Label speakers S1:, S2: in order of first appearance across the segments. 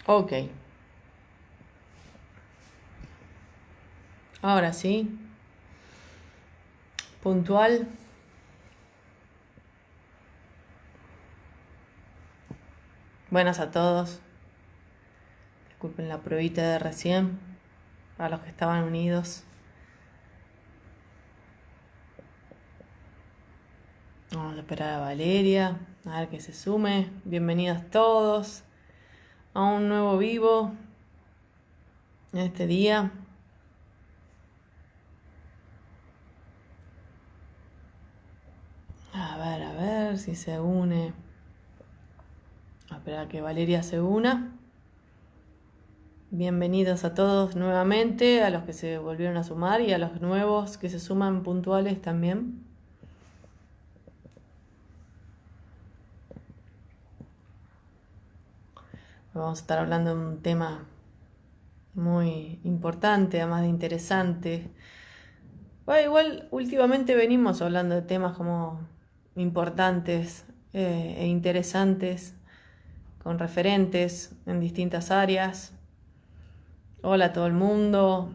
S1: Ok, ahora sí, puntual. Buenas a todos. Disculpen la pruebita de recién, a los que estaban unidos. Vamos a esperar a Valeria, a ver que se sume. Bienvenidos todos a un nuevo vivo en este día. A ver si se une. A esperar a que Valeria se una. Bienvenidos a todos nuevamente, a los que se volvieron a sumar y a los nuevos que se suman puntuales también. Vamos a estar hablando de un tema muy importante, además de interesante. Bueno, igual últimamente venimos hablando de temas como importantes e interesantes, con referentes en distintas áreas. Hola a todo el mundo,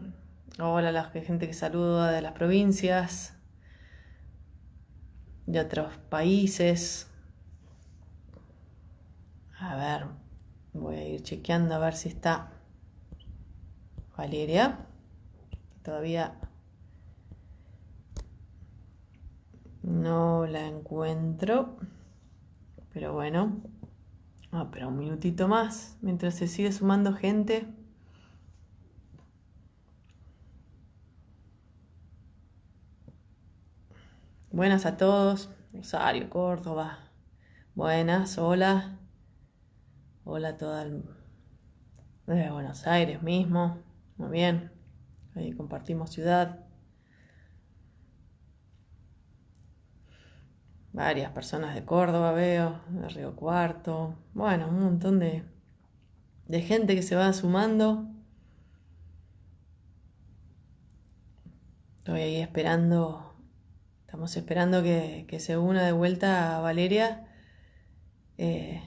S1: hola a la gente que saluda de las provincias, de otros países. A ver, voy a ir chequeando a ver si está Valeria. Todavía no la encuentro, pero bueno. Pero un minutito más, mientras se sigue sumando gente. Buenas a todos. Rosario, Córdoba. Buenas, hola. Hola a toda desde Buenos Aires mismo. Muy bien. Ahí compartimos ciudad. Varias personas de Córdoba veo, de Río Cuarto. Bueno, un montón de gente que se va sumando. Estoy ahí esperando. Estamos esperando que se una de vuelta a Valeria. Eh,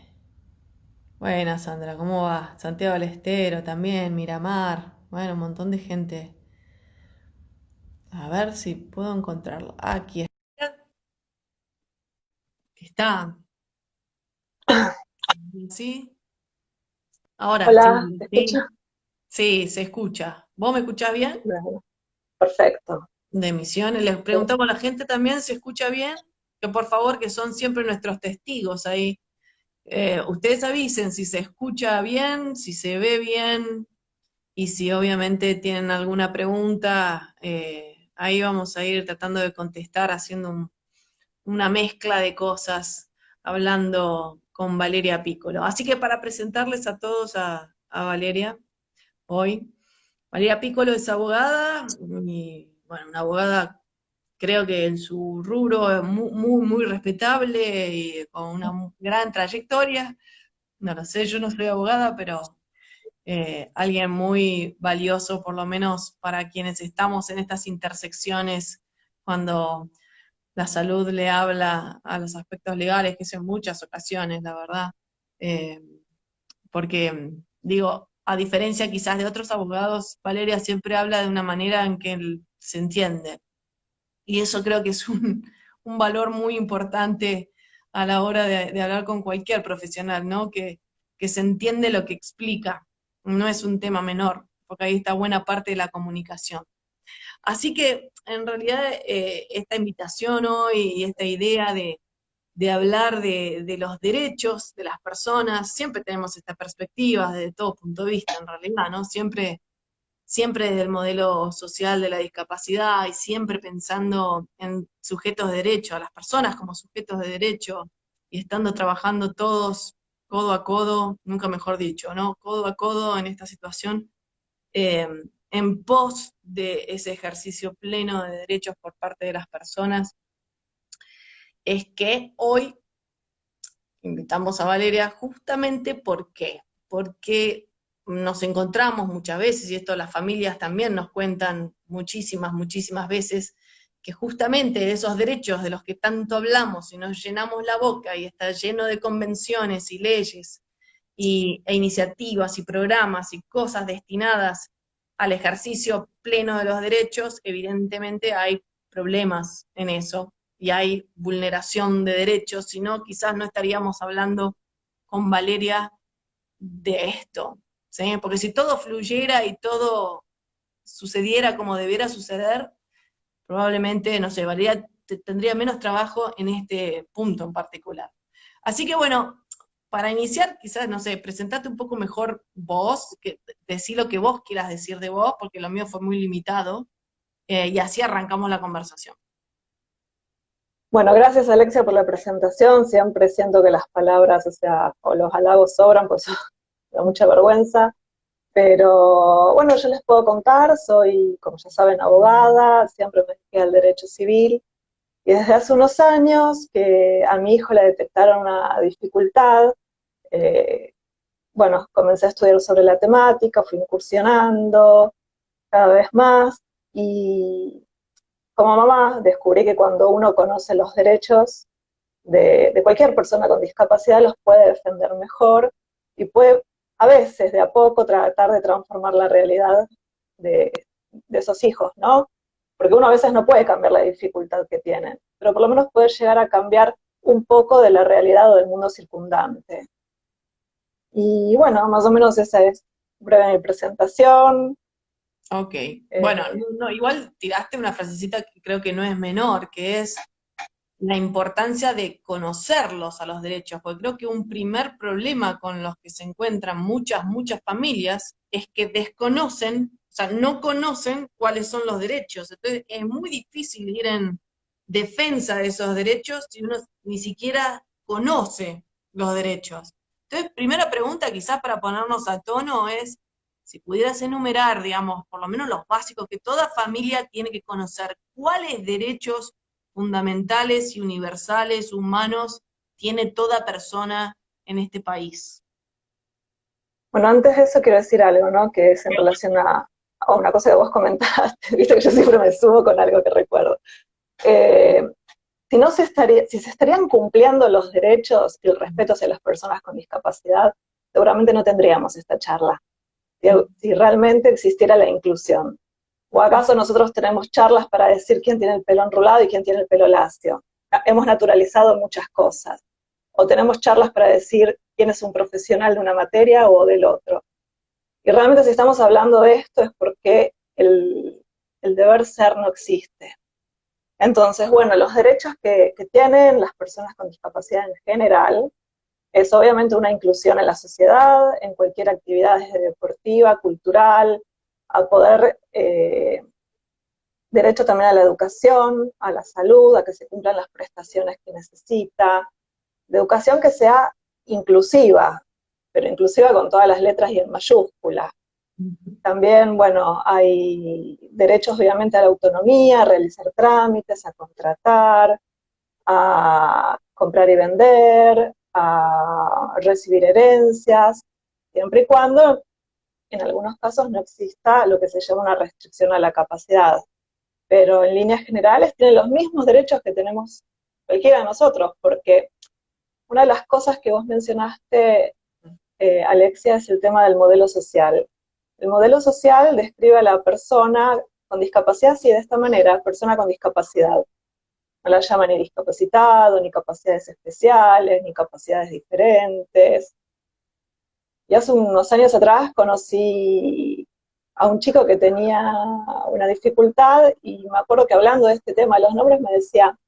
S1: Buenas, Sandra, ¿cómo va? Santiago del Estero también, Miramar. Bueno, un montón de gente. A ver si puedo encontrarlo. Aquí está. Está. ¿Sí? Ahora,
S2: Hola,
S1: sí,
S2: ¿te
S1: sí.
S2: escuchas?
S1: Sí, se escucha. ¿Vos me escuchás bien?
S2: Bueno, perfecto.
S1: De emisiones. Les preguntamos a la gente también si escucha bien. Que por favor, que son siempre nuestros testigos ahí. Ustedes avisen si se escucha bien, si se ve bien, y si obviamente tienen alguna pregunta, ahí vamos a ir tratando de contestar, haciendo una mezcla de cosas, hablando con Valeria Piccolo. Así que para presentarles a todos a Valeria hoy, Valeria Piccolo es abogada, y bueno, una abogada creo que en su rubro es muy, muy, muy respetable y con una gran trayectoria. No lo sé, yo no soy abogada, pero alguien muy valioso, por lo menos para quienes estamos en estas intersecciones, cuando la salud le habla a los aspectos legales, que es en muchas ocasiones, la verdad. Eh, Porque, digo, a diferencia quizás de otros abogados, Valeria siempre habla de una manera en que se entiende. Y eso creo que es un valor muy importante a la hora de hablar con cualquier profesional, ¿no? Que se entiende lo que explica. No es un tema menor, porque ahí está buena parte de la comunicación. Así que, en realidad, esta invitación hoy y esta idea de hablar de los derechos de las personas, siempre tenemos esta perspectiva desde todo punto de vista, en realidad, ¿no? Siempre desde el modelo social de la discapacidad y siempre pensando en sujetos de derecho, a las personas como sujetos de derecho, y estando trabajando todos codo a codo, nunca mejor dicho, ¿no? Codo a codo en esta situación, eh, en pos de ese ejercicio pleno de derechos por parte de las personas, es que hoy invitamos a Valeria justamente porque nos encontramos muchas veces, y esto las familias también nos cuentan muchísimas, muchísimas veces, que justamente de esos derechos de los que tanto hablamos y nos llenamos la boca y está lleno de convenciones y leyes e iniciativas y programas y cosas destinadas al ejercicio pleno de los derechos, evidentemente hay problemas en eso y hay vulneración de derechos, si no quizás no estaríamos hablando con Valeria de esto, ¿sí? Porque si todo fluyera y todo sucediera como debiera suceder, probablemente, no sé, Valeria tendría menos trabajo en este punto en particular. Así que bueno, para iniciar, quizás, no sé, presentate un poco mejor vos, que decí lo que vos quieras decir de vos, porque lo mío fue muy limitado, y así arrancamos la conversación.
S2: Bueno, gracias Alexia por la presentación. Siempre siento que las palabras, o sea, o los halagos sobran, pues me da mucha vergüenza. Pero bueno, yo les puedo contar, soy, como ya saben, abogada, siempre me dediqué al derecho civil. Y desde hace unos años que a mi hijo le detectaron una dificultad, eh, bueno, comencé a estudiar sobre la temática, fui incursionando cada vez más y como mamá descubrí que cuando uno conoce los derechos de cualquier persona con discapacidad los puede defender mejor y puede a veces de a poco tratar de transformar la realidad de, de esos hijos, ¿no? Porque uno a veces no puede cambiar la dificultad que tienen, pero por lo menos puede llegar a cambiar un poco de la realidad o del mundo circundante. Y bueno, más o menos esa es breve mi presentación.
S1: Ok, bueno,
S2: Eh,
S1: no, igual tiraste una frasecita que creo que no es menor, que es la importancia de conocerlos a los derechos, porque creo que un primer problema con los que se encuentran muchas familias es que desconocen, o sea, no conocen cuáles son los derechos. Entonces es muy difícil ir en defensa de esos derechos si uno ni siquiera conoce los derechos. Entonces, primera pregunta quizás para ponernos a tono es, si pudieras enumerar, digamos, por lo menos los básicos que toda familia tiene que conocer, ¿cuáles derechos fundamentales y universales, humanos, tiene toda persona en este país?
S2: bueno, antes de eso quiero decir algo, ¿no? Que es en relación a una cosa que vos comentaste, viste que yo siempre me subo con algo que recuerdo. Eh, si, no se estaría, si se estarían cumpliendo los derechos y el respeto hacia las personas con discapacidad, seguramente no tendríamos esta charla. Si realmente existiera la inclusión. ¿O acaso nosotros tenemos charlas para decir quién tiene el pelo enrulado y quién tiene el pelo lacio? Hemos naturalizado muchas cosas. O tenemos charlas para decir quién es un profesional de una materia o del otro. Y realmente si estamos hablando de esto es porque el deber ser no existe. Entonces, bueno, los derechos que tienen las personas con discapacidad en general es obviamente una inclusión en la sociedad, en cualquier actividad desde deportiva, cultural, a poder, derecho también a la educación, a la salud, a que se cumplan las prestaciones que necesita, de educación que sea inclusiva, pero inclusiva con todas las letras y en mayúsculas. También, bueno, hay derechos obviamente a la autonomía, a realizar trámites, a contratar, a comprar y vender, a recibir herencias, siempre y cuando en algunos casos no exista lo que se llama una restricción a la capacidad. Pero en líneas generales tienen los mismos derechos que tenemos cualquiera de nosotros, porque una de las cosas que vos mencionaste, Alexia, es el tema del modelo social. El modelo social describe a la persona con discapacidad, sí, de esta manera, persona con discapacidad. No la llaman ni discapacitado, ni capacidades especiales, ni capacidades diferentes. Y hace unos años atrás conocí a un chico que tenía una dificultad y me acuerdo que hablando de este tema de los nombres me decía,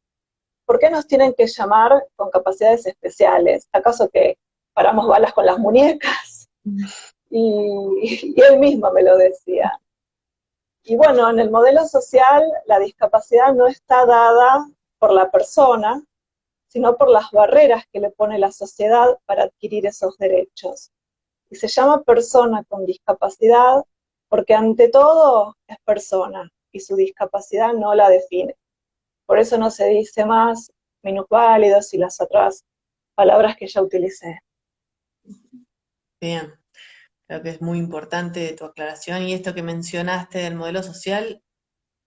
S2: ¿por qué nos tienen que llamar con capacidades especiales? ¿Acaso que paramos balas con las muñecas? Y él mismo me lo decía. Y bueno, en el modelo social la discapacidad no está dada por la persona, sino por las barreras que le pone la sociedad para adquirir esos derechos. Y se llama persona con discapacidad porque ante todo es persona y su discapacidad no la define. Por eso no se dice más minusválidos y las otras palabras que ya utilicé.
S1: Bien, creo que es muy importante tu aclaración y esto que mencionaste del modelo social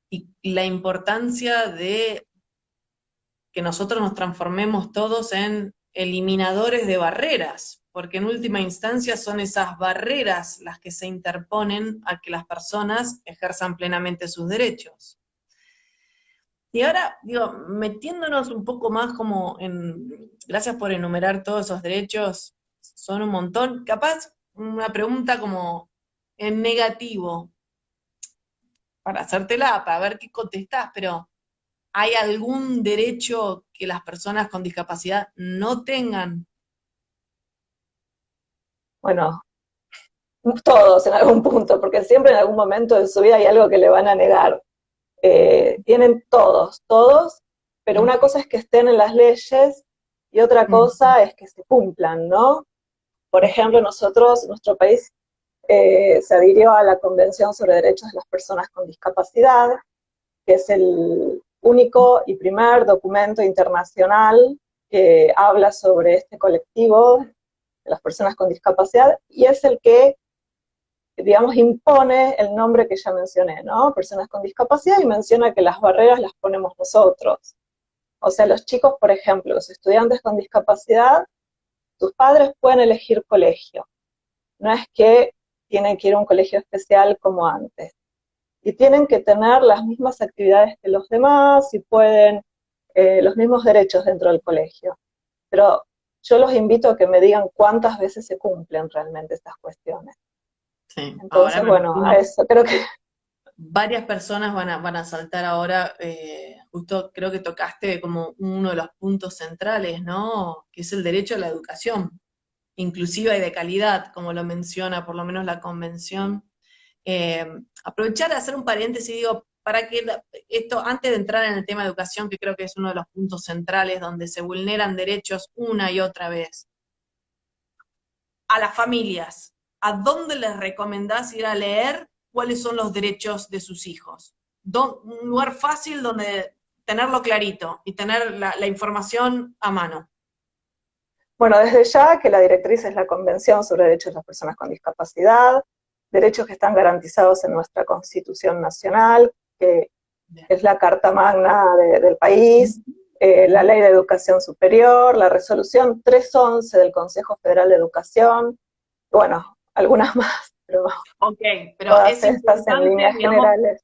S1: y la importancia de que nosotros nos transformemos todos en eliminadores de barreras, porque en última instancia son esas barreras las que se interponen a que las personas ejerzan plenamente sus derechos. Y ahora, digo, metiéndonos un poco más como gracias por enumerar todos esos derechos, son un montón, capaz una pregunta como en negativo, para hacértela, para ver qué contestás, pero ¿hay algún derecho que las personas con discapacidad no tengan?
S2: Bueno, todos en algún punto, porque siempre en algún momento de su vida hay algo que le van a negar. Tienen todos, todos, pero una cosa es que estén en las leyes y otra cosa es que se cumplan, ¿no? Por ejemplo, nuestro país se adhirió a la Convención sobre Derechos de las Personas con Discapacidad, que es el único y primer documento internacional que habla sobre este colectivo de las personas con discapacidad, y es el que, digamos, impone el nombre que ya mencioné, ¿no? Personas con discapacidad, y menciona que las barreras las ponemos nosotros. O sea, los chicos, por ejemplo, los estudiantes con discapacidad, sus padres pueden elegir colegio. No es que tienen que ir a un colegio especial como antes. Y tienen que tener las mismas actividades que los demás y pueden los mismos derechos dentro del colegio. Pero yo los invito a que me digan cuántas veces se cumplen realmente estas cuestiones.
S1: Sí, ahora
S2: Entonces,
S1: me
S2: bueno, a
S1: imagino
S2: eso creo que...
S1: varias personas van a saltar ahora, justo creo que tocaste como uno de los puntos centrales, ¿no? Que es el derecho a la educación, inclusiva y de calidad, como lo menciona por lo menos la convención. Eh, Aprovechar de hacer un paréntesis, digo, para que esto, antes de entrar en el tema de educación, que creo que es uno de los puntos centrales donde se vulneran derechos una y otra vez, a las familias, ¿a dónde les recomendás ir a leer cuáles son los derechos de sus hijos? Un lugar fácil donde tenerlo clarito y tener la información a mano.
S2: Bueno, desde ya que la directriz es la Convención sobre Derechos de las Personas con Discapacidad, derechos que están garantizados en nuestra Constitución Nacional, que
S1: Bien.
S2: es la Carta Magna del país, la Ley de Educación Superior, la Resolución 311 del Consejo Federal de Educación, bueno, algunas más, pero
S1: Ok, pero
S2: todas estas en líneas
S1: digamos,
S2: generales.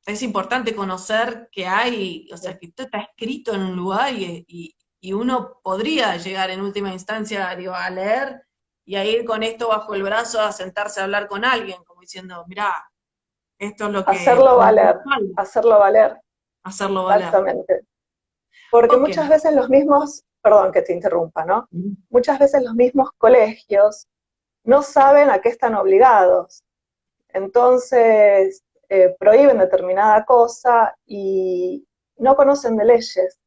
S1: es importante conocer que hay, o sea, que esto está escrito en un lugar y uno podría llegar en última instancia, digo, a leer y a ir con esto bajo el brazo a sentarse a hablar con alguien, como diciendo, mirá, esto es lo que
S2: Hacerlo valer, hacerlo valer,
S1: hacerlo valer.
S2: exactamente. Porque
S1: Ok.
S2: muchas veces los mismos, perdón que te interrumpa, ¿no? Muchas veces los mismos colegios no saben a qué están obligados. Entonces, prohíben determinada cosa y no conocen de leyes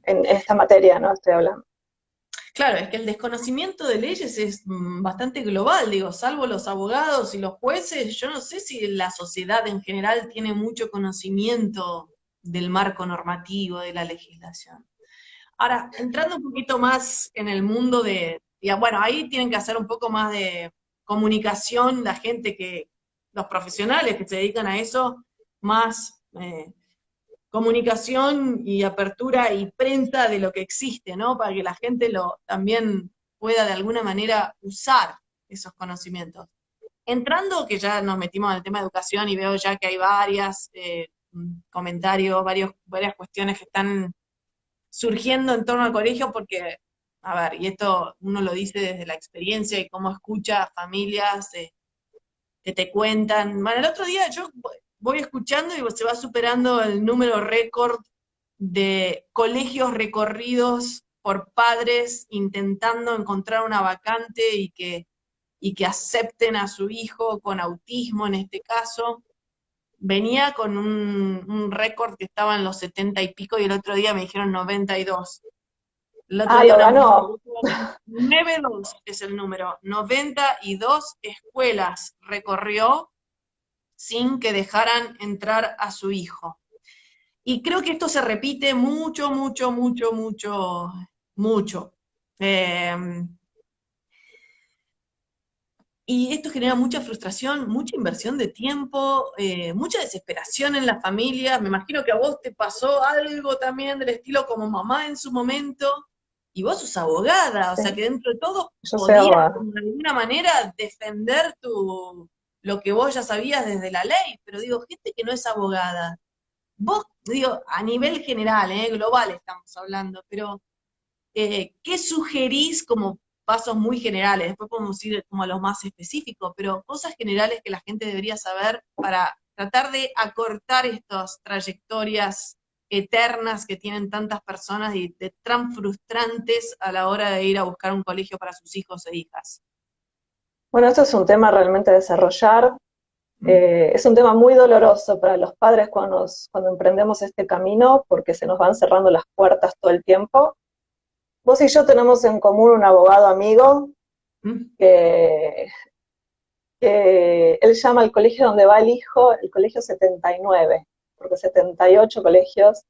S2: en esta materia, ¿no? Estoy hablando.
S1: Claro, es que el desconocimiento de leyes es bastante global, digo, salvo los abogados y los jueces, yo no sé si la sociedad en general tiene mucho conocimiento del marco normativo, de la legislación. Ahora, entrando un poquito más en el mundo bueno, ahí tienen que hacer un poco más de comunicación la gente los profesionales que se dedican a eso, más comunicación y apertura y prensa de lo que existe, ¿no? Para que la gente también pueda de alguna manera usar esos conocimientos. Entrando, que ya nos metimos en el tema de educación y veo ya que hay varias comentarios, varias cuestiones que están surgiendo en torno al colegio, porque, a ver, y esto uno lo dice desde la experiencia y cómo escucha a familias que te cuentan. Bueno, el otro día yo voy escuchando y se va superando el número récord de colegios recorridos por padres intentando encontrar una vacante y que acepten a su hijo con autismo en este caso. Venía con un récord que estaba en los 70 y pico y el otro día me dijeron 92. El otro
S2: Ah,
S1: día
S2: lo
S1: una mujer
S2: ganó.
S1: dijo, 92 es el número, 92 escuelas recorrió sin que dejaran entrar a su hijo. Y creo que esto se repite mucho, mucho, mucho, mucho, mucho. Eh, y esto genera mucha frustración, mucha inversión de tiempo, mucha desesperación en las familias. Me imagino que a vos te pasó algo también del estilo como mamá en su momento. y vos sos abogada, o sea
S2: Sí,
S1: que dentro de todo
S2: yo soy
S1: podías
S2: abogada.
S1: como de alguna manera defender lo que vos ya sabías desde la ley, pero digo, gente que no es abogada, vos, digo, a nivel general, global estamos hablando, pero ¿qué sugerís como pasos muy generales? Después podemos ir como a los más específicos, pero cosas generales que la gente debería saber para tratar de acortar estas trayectorias eternas que tienen tantas personas y de tan frustrantes a la hora de ir a buscar un colegio para sus hijos e hijas.
S2: Bueno, esto es un tema realmente a desarrollar.
S1: ¿Mm?
S2: Es un tema muy doloroso para los padres cuando emprendemos este camino porque se nos van cerrando las puertas todo el tiempo. Vos y yo tenemos en común un abogado amigo
S1: ¿Mm?
S2: que, que él llama al colegio donde va el hijo el colegio 79, porque 78 colegios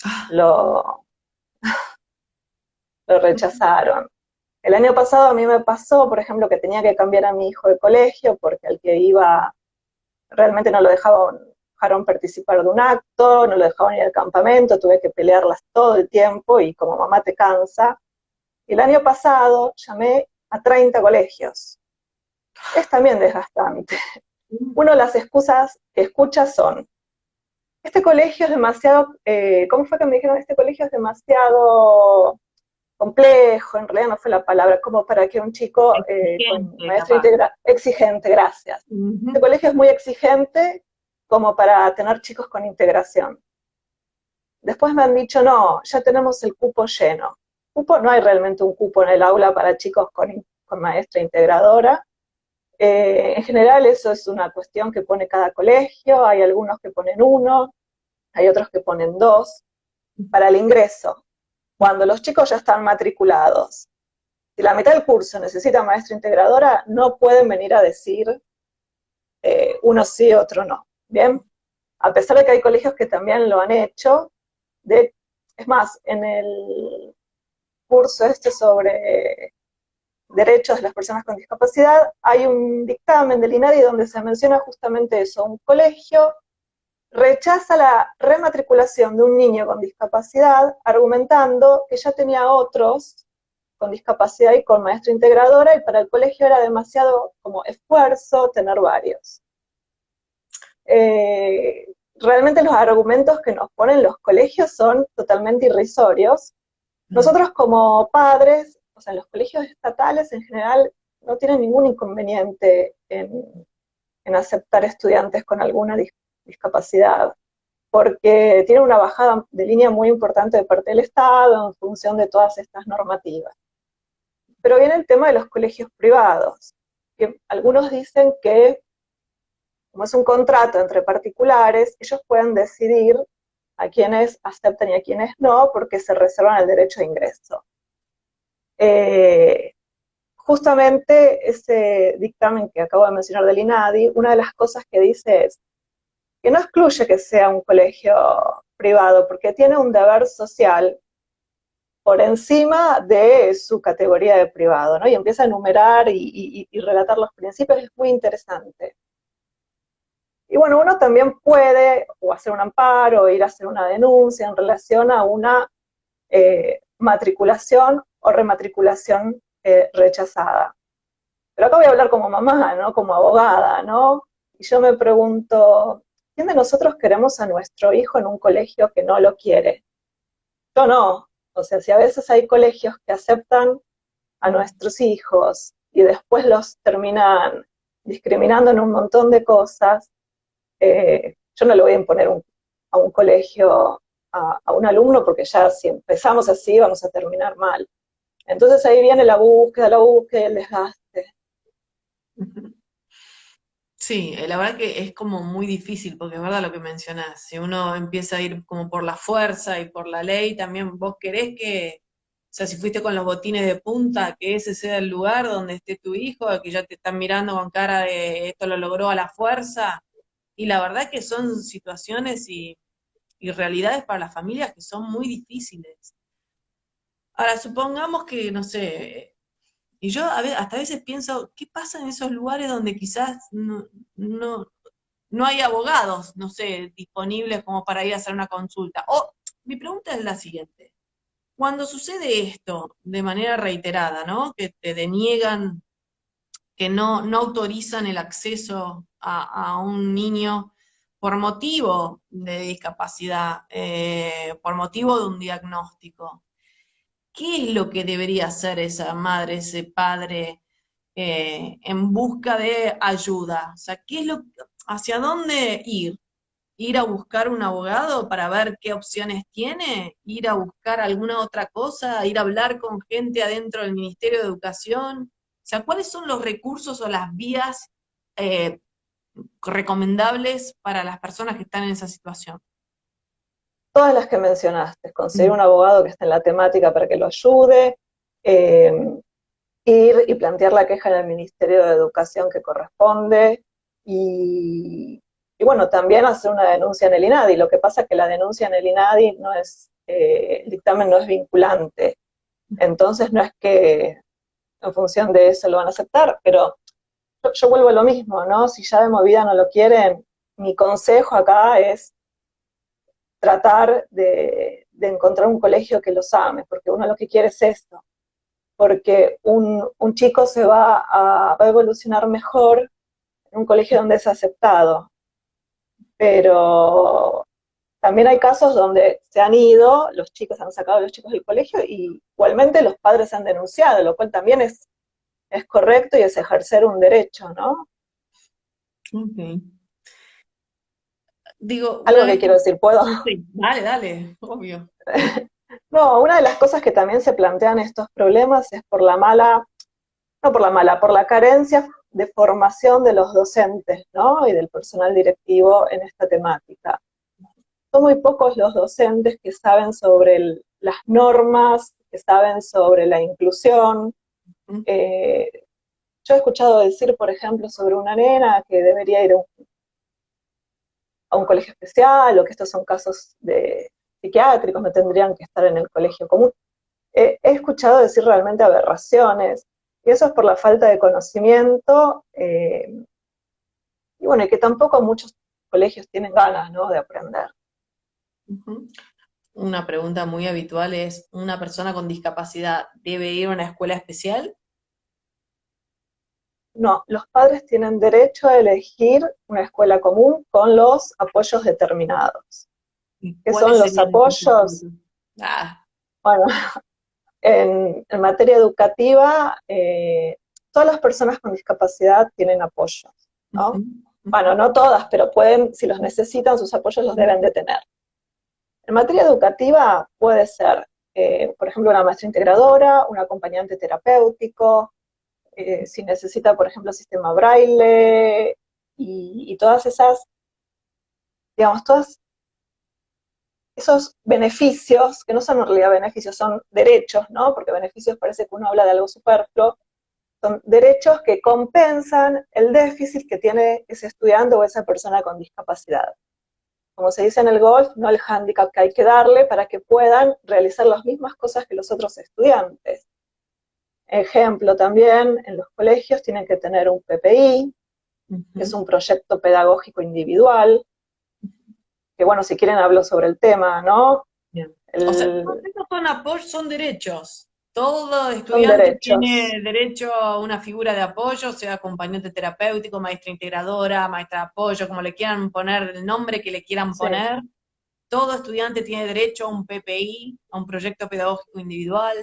S1: Ah,
S2: lo, lo rechazaron. El año pasado a mí me pasó, por ejemplo, que tenía que cambiar a mi hijo de colegio porque al que iba realmente no lo dejaron participar de un acto, no lo dejaban ir al campamento, tuve que pelearlas todo el tiempo y como mamá te cansa. Y el año pasado llamé a 30 colegios. Es también desgastante. Uno de las excusas que escucha son, este colegio es demasiado, ¿cómo fue que me dijeron? Este colegio es demasiado complejo, en realidad no fue la palabra, como para que un chico con
S1: exigente,
S2: maestra
S1: capaz.
S2: integral, exigente, gracias.
S1: Ujú.
S2: Este colegio es muy exigente como para tener chicos con integración. Después me han dicho, no, ya tenemos el cupo lleno. Cupo, no hay realmente un cupo en el aula para chicos con maestra integradora. En general eso es una cuestión que pone cada colegio, hay algunos que ponen uno, hay otros que ponen dos. Para el ingreso, cuando los chicos ya están matriculados, si la mitad del curso necesita maestra integradora, no pueden venir a decir uno sí, otro no. Bien, a pesar de que hay colegios que también lo han hecho, es más, en el curso este sobre derechos de las personas con discapacidad, hay un dictamen del INADI donde se menciona justamente eso, un colegio rechaza la rematriculación de un niño con discapacidad argumentando que ya tenía otros con discapacidad y con maestra integradora y para el colegio era demasiado como esfuerzo tener varios. Realmente los argumentos que nos ponen los colegios son totalmente irrisorios. Nosotros como padres, o sea, los colegios estatales en general no tienen ningún inconveniente en aceptar estudiantes con alguna discapacidad, porque tiene una bajada de línea muy importante de parte del Estado en función de todas estas normativas. Pero viene el tema de los colegios privados, que algunos dicen que, como es un contrato entre particulares, ellos pueden decidir a quienes aceptan y a quienes no, porque se reservan el derecho de ingreso. Eh, Justamente ese dictamen que acabo de mencionar del INADI, una de las cosas que dice es que no excluye que sea un colegio privado, porque tiene un deber social por encima de su categoría de privado, ¿no? Y empieza a enumerar y relatar los principios, es muy interesante. Y bueno, uno también puede o hacer un amparo o ir a hacer una denuncia en relación a una matriculación o rematriculación rechazada. Pero acá voy a hablar como mamá, ¿no? Como abogada, ¿no? Y yo me pregunto, ¿quién de nosotros queremos a nuestro hijo en un colegio que no lo quiere? Yo no. O sea, si a veces hay colegios que aceptan a nuestros hijos y después los terminan discriminando en un montón de cosas, yo no le voy a imponer a un colegio a un alumno porque ya si empezamos así vamos a terminar mal. Entonces ahí viene la búsqueda, el desgaste.
S1: Sí, la verdad que es como muy difícil, porque es verdad lo que mencionás, si uno empieza a ir como por la fuerza y por la ley, también vos querés que, o sea, si fuiste con los botines de punta, que ese sea el lugar donde esté tu hijo, que ya te están mirando con cara de esto lo logró a la fuerza, y la verdad que son situaciones y realidades para las familias que son muy difíciles. Ahora, supongamos que, no sé, y yo hasta a veces pienso, ¿qué pasa en esos lugares donde quizás no hay abogados, no sé, disponibles como para ir a hacer una consulta? O mi pregunta es la siguiente. cuando sucede esto de manera reiterada, ¿no? Que te deniegan, que no autorizan el acceso a un niño por motivo de discapacidad, por motivo de un diagnóstico. ¿Qué es lo que debería hacer esa madre, ese padre, en busca de ayuda? O sea, hacia dónde ir? ¿Ir a buscar un abogado para ver qué opciones tiene? ¿Ir a buscar alguna otra cosa? ¿Ir a hablar con gente adentro del Ministerio de Educación? O sea, ¿cuáles son los recursos o las vías eh, recomendables para las personas que están en esa situación?
S2: Todas las que mencionaste, conseguir
S1: Mm.
S2: un abogado que esté en la temática para que lo ayude, eh, ir y plantear la queja en el Ministerio de Educación que corresponde, y bueno, también hacer una denuncia en el INADI. Lo que pasa es que la denuncia en el INADI no es, el dictamen no es vinculante, entonces no es que en función de eso lo van a aceptar, pero yo vuelvo a lo mismo, ¿no? Si ya de movida no lo quieren, mi consejo acá es tratar de encontrar un colegio que los ame, porque uno lo que quiere es esto, porque un chico va a evolucionar mejor en un colegio donde es aceptado, pero también hay casos donde se han ido, los chicos han sacado a los chicos del colegio y igualmente los padres han denunciado, lo cual también es correcto y es ejercer un derecho, ¿no?
S1: Ok. Digo, una
S2: Algo
S1: vez
S2: que quiero decir, ¿puedo?
S1: sí, dale, dale, obvio.
S2: No, una de las cosas que también se plantean estos problemas es por la mala, no por la mala, por la carencia de formación de los docentes, ¿no? Y del personal directivo en esta temática. Son muy pocos los docentes que saben sobre las normas, que saben sobre la inclusión.
S1: Mm.
S2: Eh, yo he escuchado decir, por ejemplo, sobre una nena que debería ir a un colegio especial, o que estos son casos psiquiátricos, no tendrían que estar en el colegio común. He escuchado decir realmente aberraciones, y eso es por la falta de conocimiento, y bueno, y que tampoco muchos colegios tienen ganas, ¿no?, de aprender.
S1: Ujú. Una pregunta muy habitual es, ¿una persona con discapacidad debe ir a una escuela especial?
S2: No, los padres tienen derecho a elegir una escuela común con los apoyos determinados.
S1: ¿Y
S2: ¿Qué
S1: cuáles
S2: son los
S1: serían estos
S2: apoyos?
S1: apoyos? Ah,
S2: Bueno, en materia educativa, todas las personas con discapacidad tienen apoyos,
S1: ujú,
S2: ¿no?
S1: ujú,
S2: Bueno, no todas, pero pueden, si los necesitan, sus apoyos los deben de tener. En materia educativa puede ser, por ejemplo, una maestra integradora, un acompañante terapéutico, si necesita, por ejemplo, sistema braille, y todas esas, digamos, todos esos beneficios, que no son en realidad beneficios, son derechos, ¿no? Porque beneficios parece que uno habla de algo superfluo, son derechos que compensan el déficit que tiene ese estudiante o esa persona con discapacidad. Como se dice en el golf, no el hándicap que hay que darle para que puedan realizar las mismas cosas que los otros estudiantes. Ejemplo, también en los colegios tienen que tener un PPI, que es
S1: ujú.
S2: un proyecto pedagógico individual, que bueno, si quieren hablo sobre el tema, ¿no?
S1: Bien. O sea, todos
S2: El,
S1: estos son apoyos, son derechos. Todo
S2: son
S1: estudiante
S2: derechos.
S1: tiene derecho a una figura de apoyo, sea acompañante terapéutico, maestra integradora, maestra de apoyo, como le quieran poner, el nombre que le quieran
S2: Sí,
S1: poner. Todo estudiante tiene derecho a un PPI, a un proyecto pedagógico individual.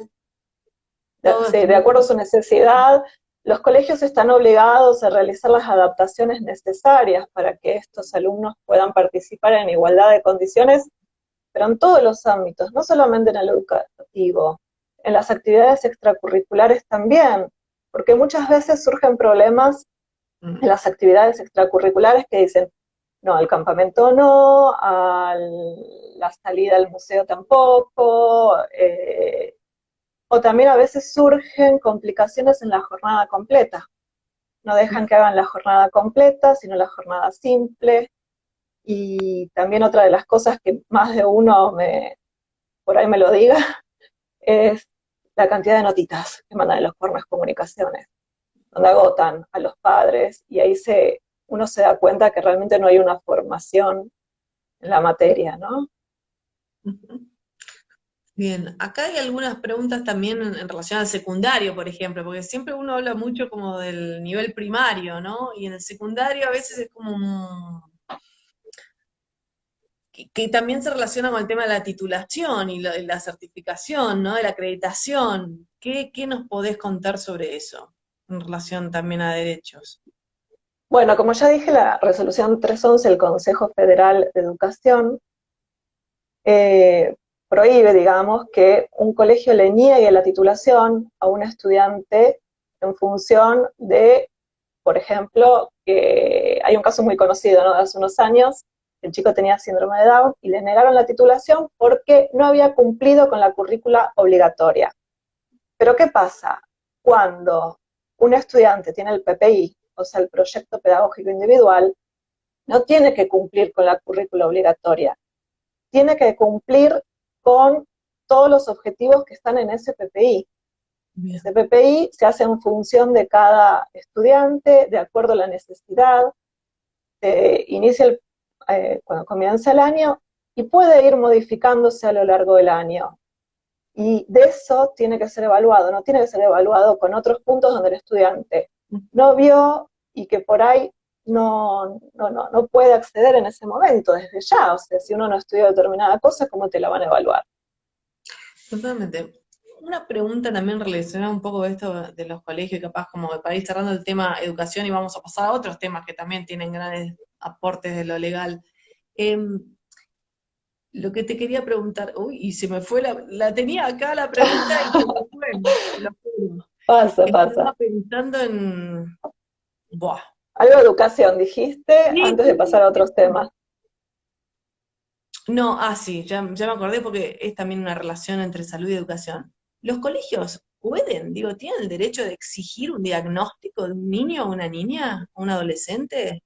S1: Todo
S2: sí, de acuerdo a
S1: estudiante.
S2: su necesidad. Los colegios están obligados a realizar las adaptaciones necesarias para que estos alumnos puedan participar en igualdad de condiciones, pero en todos los ámbitos, no solamente en el educativo, en las actividades extracurriculares también, porque muchas veces surgen problemas
S1: Mm.
S2: en las actividades extracurriculares que dicen, no, al campamento no, a la salida al museo tampoco, o también a veces surgen complicaciones en la jornada completa. No dejan que hagan la jornada completa, sino la jornada simple. Y también otra de las cosas que más de uno por ahí me lo diga es la cantidad de notitas que mandan en los formas de comunicaciones, donde agotan a los padres, y ahí uno se da cuenta que realmente no hay una formación en la materia, ¿no?
S1: Ujú. Bien, acá hay algunas preguntas también en relación al secundario, por ejemplo, porque siempre uno habla mucho como del nivel primario, ¿no? Y en el secundario a veces es como que también se relaciona con el tema de la titulación y la certificación, ¿no? De la acreditación. ¿Qué nos podés contar sobre eso en relación también a derechos?
S2: Bueno, como ya dije, la resolución 311 del Consejo Federal de Educación eh, prohíbe, digamos, que un colegio le niegue la titulación a un estudiante en función de, por ejemplo, que hay un caso muy conocido, ¿no? De hace unos años, el chico tenía síndrome de Down y le negaron la titulación porque no había cumplido con la currícula obligatoria. Pero ¿qué pasa? Cuando un estudiante tiene el PPI, o sea, el proyecto pedagógico individual, no tiene que cumplir con la currícula obligatoria, tiene que cumplir con todos los objetivos que están en ese PPI.
S1: Bien,
S2: Ese PPI se hace en función de cada estudiante, de acuerdo a la necesidad, inicia cuando comienza el año y puede ir modificándose a lo largo del año. Y de eso tiene que ser evaluado, no tiene que ser evaluado con otros puntos donde el estudiante no vio y que por ahí no puede acceder en ese momento, desde ya. O sea, si uno no estudia determinada cosa, ¿cómo te la van a evaluar?
S1: totalmente. Una pregunta también relacionada un poco a esto de los colegios, capaz como para ir cerrando el tema educación y vamos a pasar a otros temas que también tienen grandes aportes de lo legal. Em, Lo que te quería preguntar, uy, y se me fue la tenía acá la pregunta y se me fue, te lo juro.
S2: Pasa,
S1: Estaba
S2: pasa.
S1: pensando en, buah.
S2: Algo de educación dijiste
S1: Sí,
S2: antes de
S1: sí,
S2: pasar
S1: sí,
S2: a
S1: sí,
S2: otros
S1: sí.
S2: temas.
S1: No, sí, ya me acordé porque es también una relación entre salud y educación. ¿Los colegios pueden, digo, tienen el derecho de exigir un diagnóstico de un niño o una niña, o un adolescente?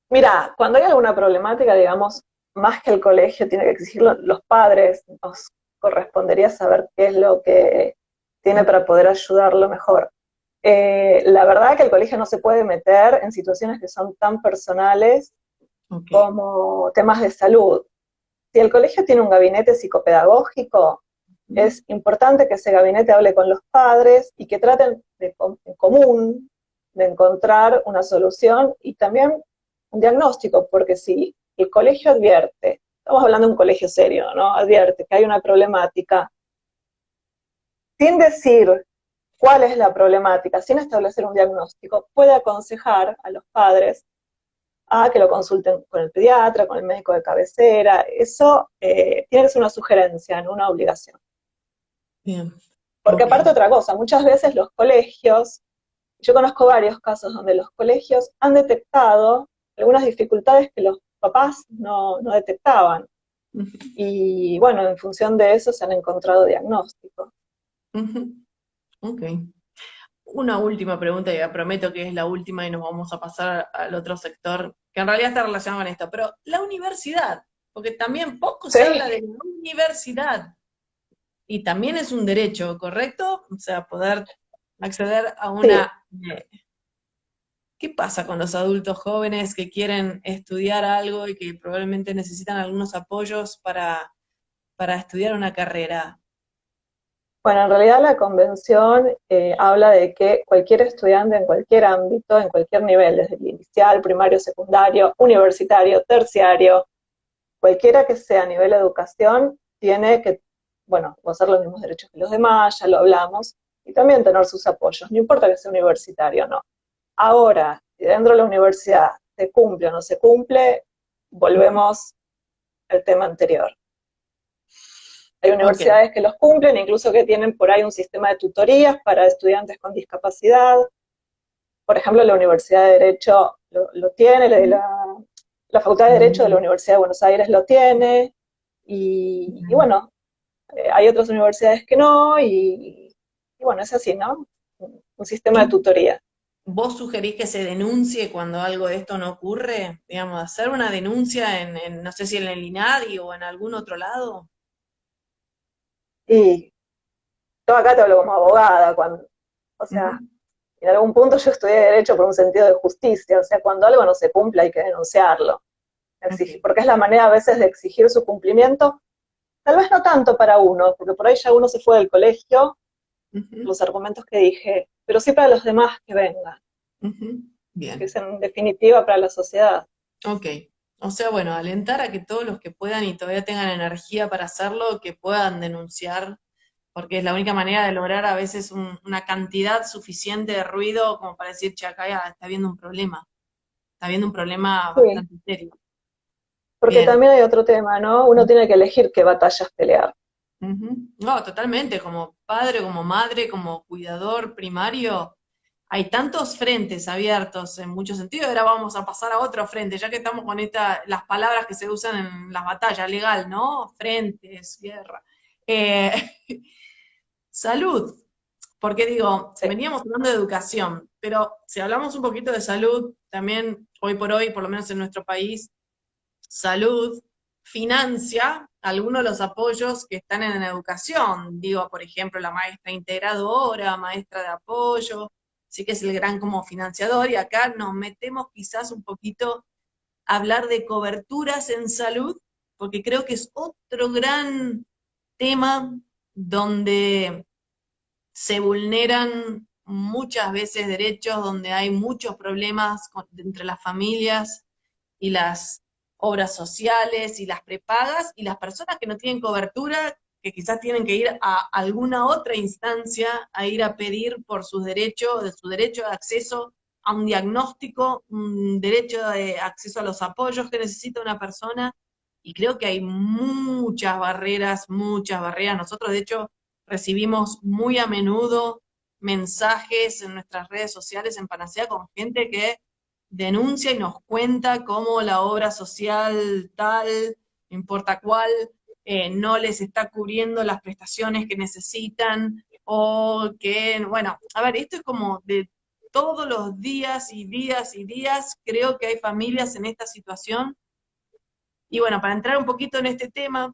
S2: Mira, cuando hay alguna problemática, digamos, más que el colegio tiene que exigirlo, los padres nos correspondería saber qué es lo que tiene para poder ayudarlo mejor. La verdad que el colegio no se puede meter en situaciones que son tan personales
S1: Ok.
S2: como temas de salud. Si el colegio tiene un gabinete psicopedagógico, es importante que ese gabinete hable con los padres y que traten en común de encontrar una solución y también un diagnóstico, porque si el colegio advierte, estamos hablando de un colegio serio, ¿no? Advierte que hay una problemática, sin decir cuál es la problemática, sin establecer un diagnóstico, puede aconsejar a los padres a que lo consulten con el pediatra, con el médico de cabecera. Eso tiene que ser una sugerencia, no una obligación.
S1: Bien,
S2: Porque
S1: ok.
S2: aparte otra cosa, muchas veces los colegios, yo conozco varios casos donde los colegios han detectado algunas dificultades que los papás no detectaban. Y bueno, en función de eso se han encontrado diagnósticos.
S1: Ujú, ok. Una última pregunta, y ya prometo que es la última y nos vamos a pasar al otro sector, que en realidad está relacionado con esto, pero la universidad, porque también poco se habla
S2: Sí,
S1: de la universidad, y también es un derecho, ¿correcto? O sea, poder acceder a
S2: sí.
S1: una... ¿Qué pasa con los adultos jóvenes que quieren estudiar algo y que probablemente necesitan algunos apoyos para estudiar una carrera?
S2: Bueno, en realidad la convención habla de que cualquier estudiante en cualquier ámbito, en cualquier nivel, desde el inicial, primario, secundario, universitario, terciario, cualquiera que sea a nivel de educación, tiene que, bueno, gozar los mismos derechos que los demás, ya lo hablamos, y también tener sus apoyos, no importa que sea universitario o no. Ahora, si dentro de la universidad se cumple o no se cumple, volvemos al tema anterior. Hay
S1: Ok,
S2: universidades que los cumplen, incluso que tienen por ahí un sistema de tutorías para estudiantes con discapacidad. Por ejemplo, la Universidad de Derecho lo tiene, la Facultad de Derecho de la Universidad de Buenos Aires lo tiene, y bueno, hay otras universidades que no, y bueno, es así, ¿no? Un sistema de
S1: ¿y
S2: tutoría.
S1: vos sugerís que se denuncie cuando algo de esto no ocurre? Digamos, hacer una denuncia no sé si en el INADI o en algún otro lado.
S2: Y yo acá te hablo como abogada, o sea,
S1: Ujú.
S2: en algún punto yo estudié Derecho por un sentido de justicia, o sea, cuando algo no se cumple hay que denunciarlo.
S1: Ok,
S2: Porque es la manera a veces de exigir su cumplimiento, Tal vez no tanto para uno, porque por ahí ya uno se fue del colegio,
S1: Ujú,
S2: los argumentos que dije, pero sí para los demás que vengan,
S1: ujú.
S2: que
S1: Bien,
S2: es en definitiva para la sociedad.
S1: ok. O sea, bueno, alentar a que todos los que puedan y todavía tengan energía para hacerlo, que puedan denunciar, porque es la única manera de lograr a veces una cantidad suficiente de ruido como para decir, che, acá ya está habiendo un problema, está habiendo un problema
S2: Sí,
S1: bastante serio.
S2: porque
S1: Bien.
S2: también hay otro tema, ¿no? Uno tiene que elegir qué batallas pelear.
S1: Ujú. No, totalmente, como padre, como madre, como cuidador primario, hay tantos frentes abiertos en muchos sentidos. Ahora vamos a pasar a otro frente, ya que estamos con las palabras que se usan en las batallas legal, ¿no? Frentes, guerra. Eh, salud, porque digo,
S2: Sí.
S1: veníamos hablando de educación, pero si hablamos un poquito de salud, también hoy por hoy, por lo menos en nuestro país, salud financia algunos de los apoyos que están en la educación. Digo, por ejemplo, la maestra integradora, maestra de apoyo, sí que es el gran como financiador, y acá nos metemos quizás un poquito a hablar de coberturas en salud, porque creo que es otro gran tema donde se vulneran muchas veces derechos, donde hay muchos problemas entre las familias y las obras sociales y las prepagas y las personas que no tienen cobertura, que quizás tienen que ir a alguna otra instancia a ir a pedir por sus derechos, de su derecho de acceso a un diagnóstico, un derecho de acceso a los apoyos que necesita una persona. Y creo que hay muchas barreras, muchas barreras. Nosotros, de hecho, recibimos muy a menudo mensajes en nuestras redes sociales en Panacea con gente que denuncia y nos cuenta cómo la obra social tal, no importa cuál, no les está cubriendo las prestaciones que necesitan, o que, bueno, a ver, esto es como de todos los días y días y días, creo que hay familias en esta situación. Y bueno, para entrar un poquito en este tema,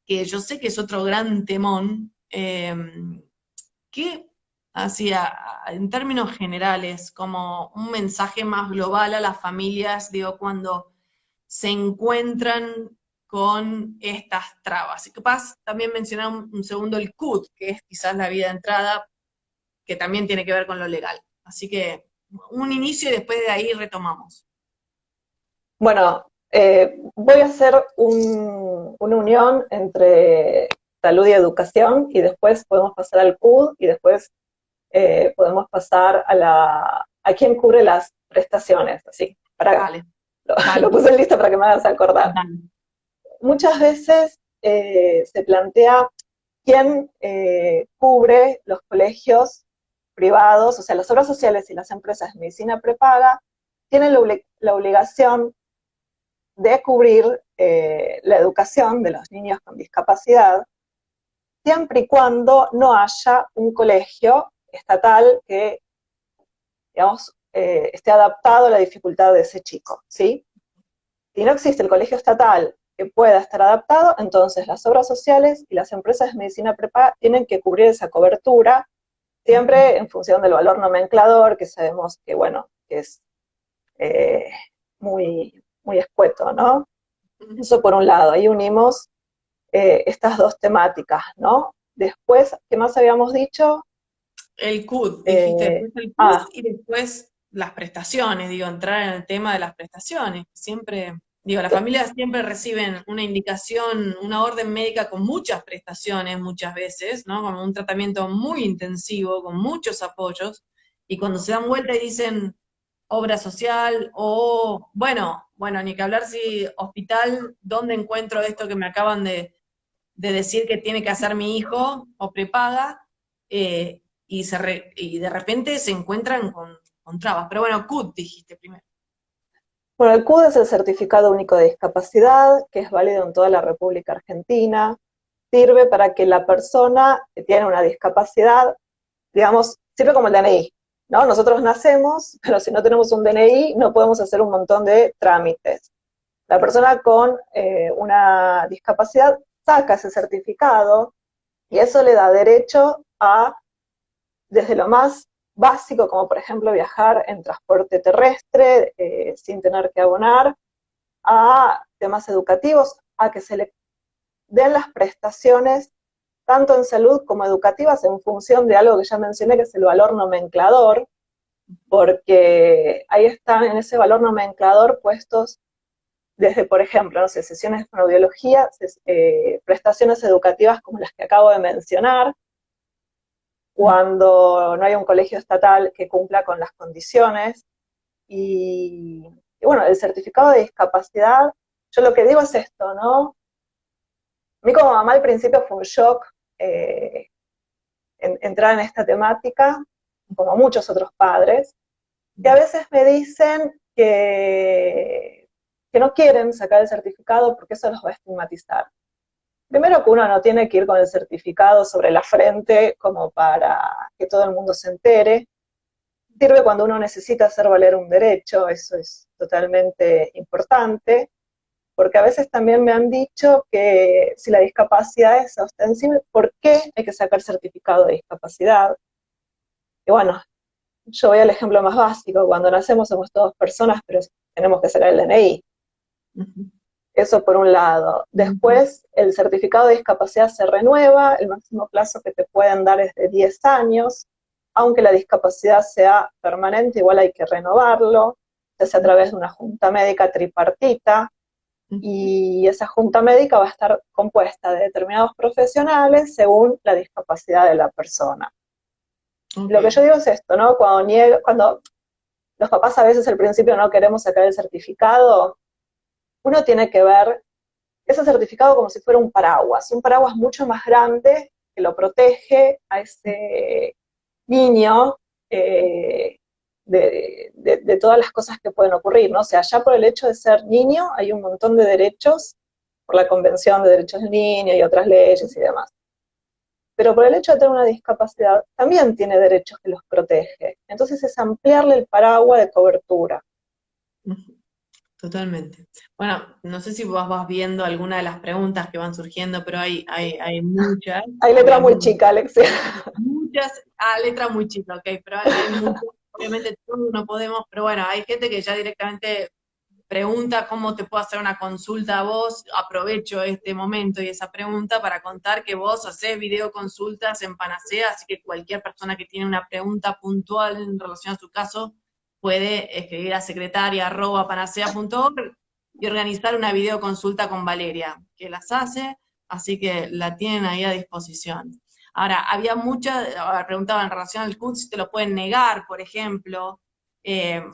S1: que yo sé que es otro gran temón, ¿qué hacía, en términos generales, como un mensaje más global a las familias, digo, cuando se encuentran con estas trabas? Y capaz también mencionar un segundo el CUT, que es quizás la vía de entrada, que también tiene que ver con lo legal. Así que un inicio y después de ahí retomamos.
S2: Bueno, voy a hacer una unión entre salud y educación y después podemos pasar al CUD y después podemos pasar a quién cubre las prestaciones. Así,
S1: Dale,
S2: lo
S1: dale,
S2: puse en lista para que me hagas acordar.
S1: dale.
S2: Muchas veces se plantea quién cubre los colegios privados, o sea, las obras sociales y las empresas de medicina prepaga tienen la obligación de cubrir la educación de los niños con discapacidad, siempre y cuando no haya un colegio estatal que, digamos, esté adaptado a la dificultad de ese chico, ¿sí? Si no existe el colegio estatal que pueda estar adaptado, entonces las obras sociales y las empresas de medicina prepaga tienen que cubrir esa cobertura, siempre en función del valor nomenclador, que sabemos que, bueno, que es eh, muy escueto, ¿no? Eso por un lado, ahí unimos estas dos temáticas, ¿no? Después, ¿qué más habíamos dicho?
S1: El CUT, dijiste
S2: Eh,
S1: después el CUT
S2: ah,
S1: y después las prestaciones, digo, entrar en el tema de las prestaciones. Siempre, digo, las familias siempre reciben una indicación, una orden médica con muchas prestaciones muchas veces, ¿no? Como un tratamiento muy intensivo, con muchos apoyos, y cuando se dan vuelta y dicen obra social o, bueno, ni que hablar si hospital, ¿dónde encuentro esto que me acaban de decir que tiene que hacer mi hijo o prepaga? Y de repente se encuentran con trabas. Pero bueno, CUT dijiste primero.
S2: bueno, el CUD es el Certificado Único de Discapacidad, que es válido en toda la República Argentina. Sirve para que la persona que tiene una discapacidad, digamos, sirve como el DNI, ¿no? Nosotros nacemos, pero si no tenemos un DNI no podemos hacer un montón de trámites. La persona con una discapacidad saca ese certificado y eso le da derecho a, desde lo más básico, como por ejemplo viajar en transporte terrestre sin tener que abonar, a temas educativos, a que se le den las prestaciones tanto en salud como educativas en función de algo que ya mencioné, que es el valor nomenclador, porque ahí están en ese valor nomenclador puestos desde, por ejemplo, no sé, sesiones de fonoaudiología, prestaciones educativas como las que acabo de mencionar, cuando no hay un colegio estatal que cumpla con las condiciones. Y bueno, el certificado de discapacidad, yo lo que digo es esto, ¿no? A mí como mamá al principio fue un shock entrar en esta temática, como muchos otros padres, que a veces me dicen que no quieren sacar el certificado porque eso los va a estigmatizar. Primero que uno no tiene que ir con el certificado sobre la frente como para que todo el mundo se entere. Sirve cuando uno necesita hacer valer un derecho, eso es totalmente importante, porque a veces también me han dicho que si la discapacidad es ostensible, ¿por qué hay que sacar certificado de discapacidad? Y bueno, yo voy al ejemplo más básico, cuando nacemos somos todos personas, pero tenemos que sacar el DNI. Eso por un lado. Después, el certificado de discapacidad se renueva, el máximo plazo que te pueden dar es de 10 años, aunque la discapacidad sea permanente, igual hay que renovarlo, ya sea a través de una junta médica tripartita, y esa junta médica va a estar compuesta de determinados profesionales según la discapacidad de la persona. Okay. Lo que yo digo es esto, ¿no? Cuando los papás a veces al principio no queremos sacar el certificado, uno tiene que ver ese certificado como si fuera un paraguas mucho más grande que lo protege a ese niño de todas las cosas que pueden ocurrir, ¿no? O sea, ya por el hecho de ser niño hay un montón de derechos por la Convención de Derechos del Niño y otras leyes y demás. Pero por el hecho de tener una discapacidad, también tiene derechos que los protege. Entonces es ampliarle el paraguas de cobertura.
S1: Totalmente. Bueno, no sé si vos vas viendo alguna de las preguntas que van surgiendo, pero hay muchas.
S2: Hay letra muy chica, Alexia.
S1: Muchas, letra muy chica, ok, pero hay muchas. Obviamente todos no podemos, pero bueno, hay gente que ya directamente pregunta cómo te puedo hacer una consulta a vos. Aprovecho este momento y esa pregunta para contar que vos hacés videoconsultas en Panacea, así que cualquier persona que tiene una pregunta puntual en relación a su caso puede escribir a secretaria@panacea.org y organizar una videoconsulta con Valeria, que las hace, así que la tienen ahí a disposición. Ahora, había muchas, preguntaban en relación al CUT, si te lo pueden negar, por ejemplo, o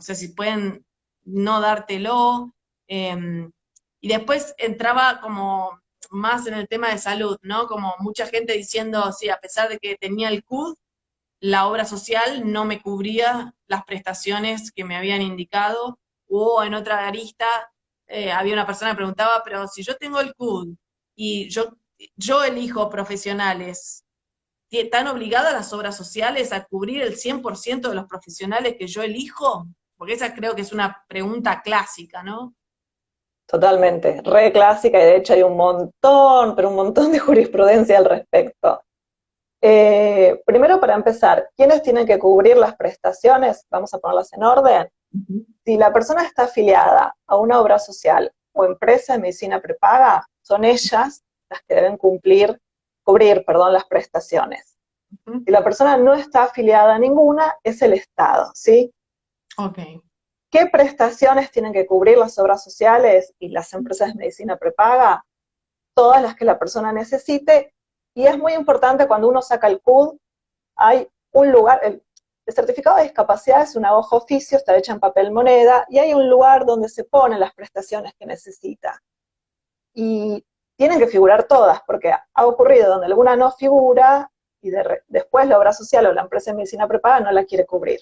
S1: sea, si pueden no dártelo, y después entraba como más en el tema de salud, ¿no? Como mucha gente diciendo, sí, a pesar de que tenía el CUD, la obra social no me cubría las prestaciones que me habían indicado, o en otra arista había una persona que preguntaba, pero si yo tengo el CUD y yo elijo profesionales, ¿están obligadas las obras sociales a cubrir el 100% de los profesionales que yo elijo? Porque esa creo que es una pregunta clásica, ¿no?
S2: Totalmente, re clásica, y de hecho hay un montón, pero un montón de jurisprudencia al respecto. Primero, para empezar, ¿quiénes tienen que cubrir las prestaciones? Vamos a ponerlas en orden. Si la persona está afiliada a una obra social o empresa de medicina prepaga, son ellas las que deben cubrir, las prestaciones. Si la persona no está afiliada a ninguna, es el Estado, ¿sí?
S1: Ok.
S2: ¿Qué prestaciones tienen que cubrir las obras sociales y las empresas de medicina prepaga? Todas las que la persona necesite, y es muy importante cuando uno saca el CUD, hay un lugar, el certificado de discapacidad es una hoja oficio, está hecha en papel moneda, y hay un lugar donde se ponen las prestaciones que necesita. Y tienen que figurar todas, porque ha ocurrido donde alguna no figura, y después la obra social o la empresa de medicina prepaga no la quiere cubrir.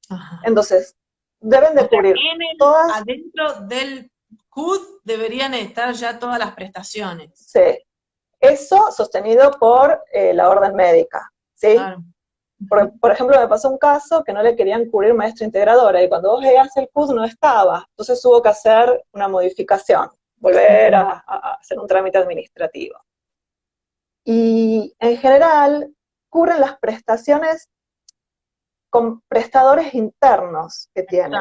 S2: Ajá. Entonces, deben de cubrir todas.
S1: Adentro del CUD deberían estar ya todas las prestaciones.
S2: Sí. Eso sostenido por la orden médica, ¿sí? Claro. Por ejemplo, me pasó un caso que no le querían cubrir maestra integradora, y cuando vos veías el CUD no estaba, entonces hubo que hacer una modificación, volver a hacer un trámite administrativo. Y en general, cubren las prestaciones con prestadores internos que tienen.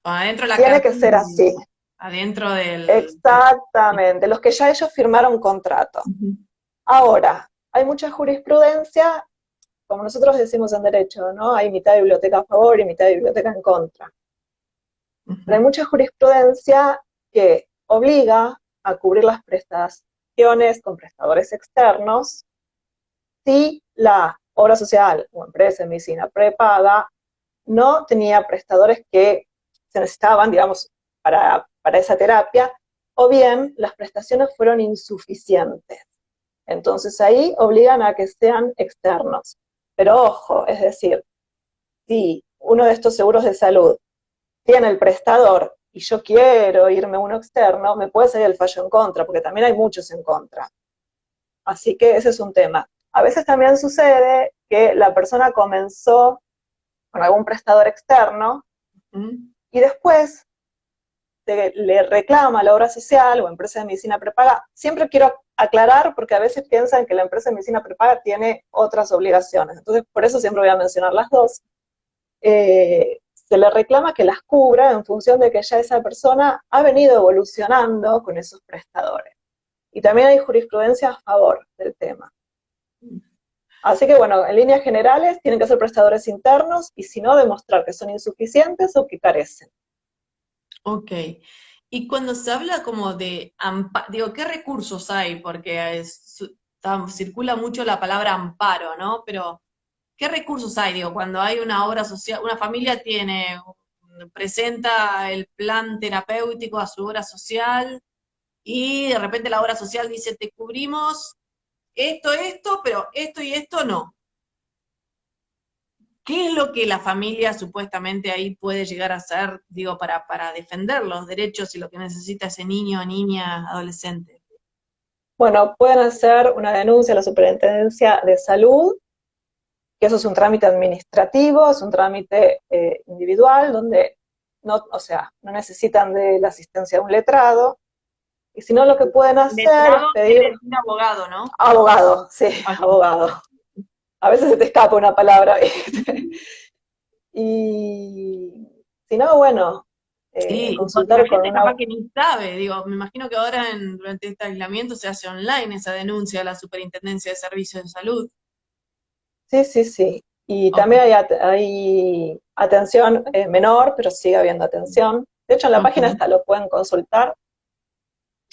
S1: Adentro la
S2: Tiene que ser así.
S1: adentro del...
S2: Exactamente, los que ya ellos firmaron contrato.
S1: Ujú,
S2: Ahora, hay mucha jurisprudencia, como nosotros decimos en derecho, ¿no? Hay mitad de biblioteca a favor y mitad de biblioteca en contra. Pero hay
S1: ujú,
S2: mucha jurisprudencia que obliga a cubrir las prestaciones con prestadores externos si la obra social o empresa de medicina prepaga no tenía prestadores que se necesitaban, digamos, para esa terapia, o bien las prestaciones fueron insuficientes. Entonces ahí obligan a que sean externos. Pero ojo, es decir, si uno de estos seguros de salud tiene el prestador y yo quiero irme a uno externo, me puede salir el fallo en contra, porque también hay muchos en contra. Así que ese es un tema. A veces también sucede que la persona comenzó con algún prestador externo
S1: ujú.
S2: y después le reclama a la obra social o empresa de medicina prepaga. Siempre quiero aclarar porque a veces piensan que la empresa de medicina prepaga tiene otras obligaciones. Entonces, por eso siempre voy a mencionar las dos. Se le reclama que las cubra en función de que ya esa persona ha venido evolucionando con esos prestadores. Y también hay jurisprudencia a favor del tema. Así que bueno, en líneas generales tienen que ser prestadores internos y si no, demostrar que son insuficientes o que carecen.
S1: Ok. Y cuando se habla como de, digo, ¿qué recursos hay? Porque circula mucho la palabra amparo, ¿no? Pero, ¿qué recursos hay? Digo, cuando hay una obra social, una familia presenta el plan terapéutico a su obra social y de repente la obra social dice, te cubrimos esto, pero esto y esto no. ¿Qué es lo que la familia supuestamente ahí puede llegar a hacer, digo, para defender los derechos y lo que necesita ese niño, niña, adolescente?
S2: Bueno, pueden hacer una denuncia a la Superintendencia de Salud, que eso es un trámite administrativo, es un trámite individual, donde no, o sea, no necesitan de la asistencia de un letrado, y si no lo que pueden hacer es
S1: Letrado
S2: pedir
S1: quiere decir abogado, ¿no?
S2: abogado, sí,
S1: Ok.
S2: abogado. A veces se te escapa una palabra, ¿viste? Y si no, bueno,
S1: Sí, porque la
S2: consultar con
S1: gente
S2: una...
S1: capaz que ni sabe, digo, me imagino que ahora durante este aislamiento se hace online esa denuncia a la Superintendencia de Servicios de Salud.
S2: Sí, sí, sí. Y
S1: Ok,
S2: también hay atención menor, pero sigue habiendo atención. De hecho, en la
S1: ok,
S2: página está, lo pueden consultar.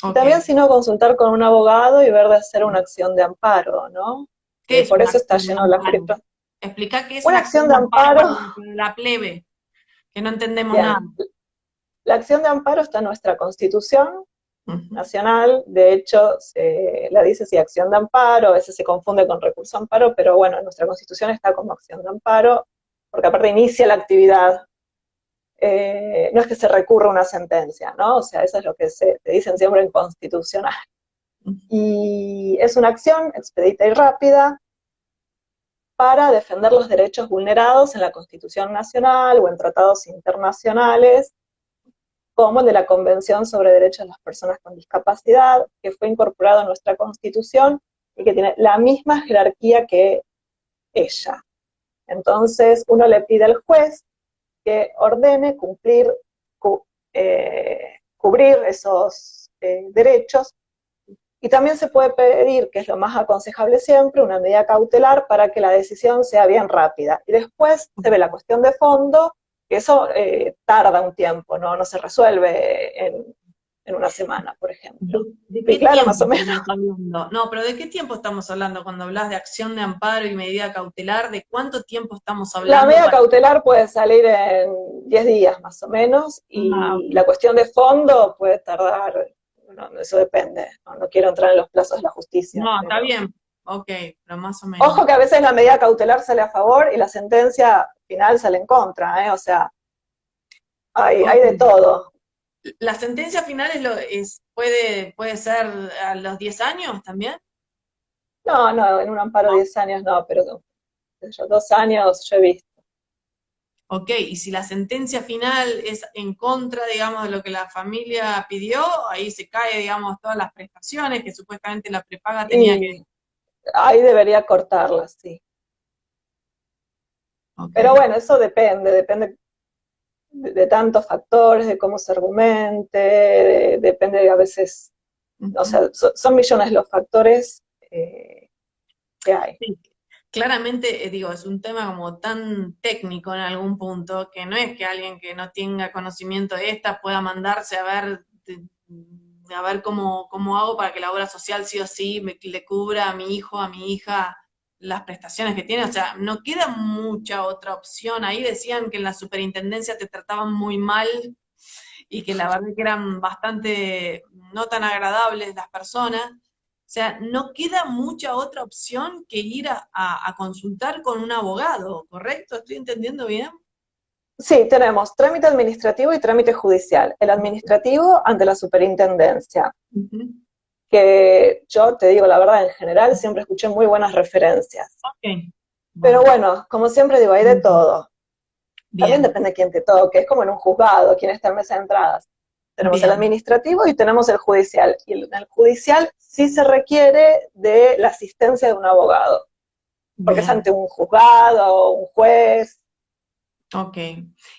S2: Y
S1: ok.
S2: también, si no, consultar con un abogado y ver de hacer una acción de amparo, ¿no?
S1: ¿Qué es
S2: Por
S1: una
S2: eso está
S1: acción de
S2: lleno la
S1: amparo?
S2: jurisprudencia.
S1: Explica qué es
S2: Una
S1: una
S2: acción
S1: acción
S2: de
S1: de amparo
S2: amparo,
S1: para la plebe, que no entendemos nada.
S2: bien, la acción de amparo está en nuestra Constitución
S1: Ujú.
S2: Nacional, de hecho, la dice si acción de amparo, a veces se confunde con recurso de amparo, pero bueno, en nuestra Constitución está como acción de amparo, porque aparte inicia la actividad. No es que se recurra a una sentencia, ¿no? O sea, eso es lo que te dicen siempre en constitucional. Y es una acción expedita y rápida para defender los derechos vulnerados en la Constitución Nacional o en tratados internacionales, como el de la Convención sobre Derechos de las Personas con Discapacidad, que fue incorporado en nuestra Constitución y que tiene la misma jerarquía que ella. Entonces, uno le pide al juez que ordene cubrir esos derechos. Y también se puede pedir, que es lo más aconsejable siempre, una medida cautelar para que la decisión sea bien rápida. Y después se ve la cuestión de fondo, que eso tarda un tiempo, no se resuelve en una semana, por ejemplo.
S1: ¿De
S2: ¿Sí,
S1: qué
S2: claro, más
S1: tiempo
S2: o menos?
S1: estamos hablando? No, pero ¿de qué tiempo estamos hablando cuando hablas de acción de amparo y medida cautelar? ¿De cuánto tiempo estamos
S2: La
S1: hablando
S2: medida
S1: para...
S2: cautelar puede salir en 10 días más o menos,
S1: Ah,
S2: y
S1: ok.
S2: la cuestión de fondo puede tardar, no, eso depende, no quiero entrar en los plazos de la justicia,
S1: No, está
S2: pero
S1: bien. Ok, pero más o menos.
S2: ojo que a veces la medida cautelar sale a favor y la sentencia final sale en contra, ¿eh? O sea, hay
S1: Ok.
S2: de todo.
S1: ¿La sentencia final puede ser a los 10 años también?
S2: No, en un amparo de 10 años no, pero 2 años yo he visto.
S1: Ok, y si la sentencia final es en contra, digamos, de lo que la familia pidió, ahí se cae, digamos, todas las prestaciones que supuestamente la prepaga tenía que...
S2: Y ahí debería cortarla, sí.
S1: Ok,
S2: Pero bueno, eso depende de tantos factores, de cómo se argumente, depende a veces, o sea, son millones los factores que hay.
S1: Sí. Claramente, digo, es un tema como tan técnico en algún punto que no es que alguien que no tenga conocimiento de esta pueda mandarse a ver cómo hago para que la obra social sí o sí le cubra a mi hijo, a mi hija las prestaciones que tiene. O sea, no queda mucha otra opción. Ahí decían que en la superintendencia te trataban muy mal y que la verdad que eran bastante no tan agradables las personas. O sea, no queda mucha otra opción que ir a consultar con un abogado, ¿correcto? ¿Estoy entendiendo bien?
S2: Sí, tenemos trámite administrativo y trámite judicial. El administrativo ante la superintendencia,
S1: Ujú.
S2: que yo te digo la verdad, en general siempre escuché muy buenas referencias.
S1: Ok.
S2: Pero
S1: Bueno,
S2: bueno, como siempre digo, hay de todo. También
S1: bien,
S2: depende de quién te toque, es como en un juzgado, quién está en mesa de entradas. Tenemos el
S1: bien,
S2: administrativo y tenemos el judicial. Y en el judicial sí se requiere de la asistencia de un abogado, porque es
S1: bien.
S2: ante un juzgado o un juez.
S1: Ok.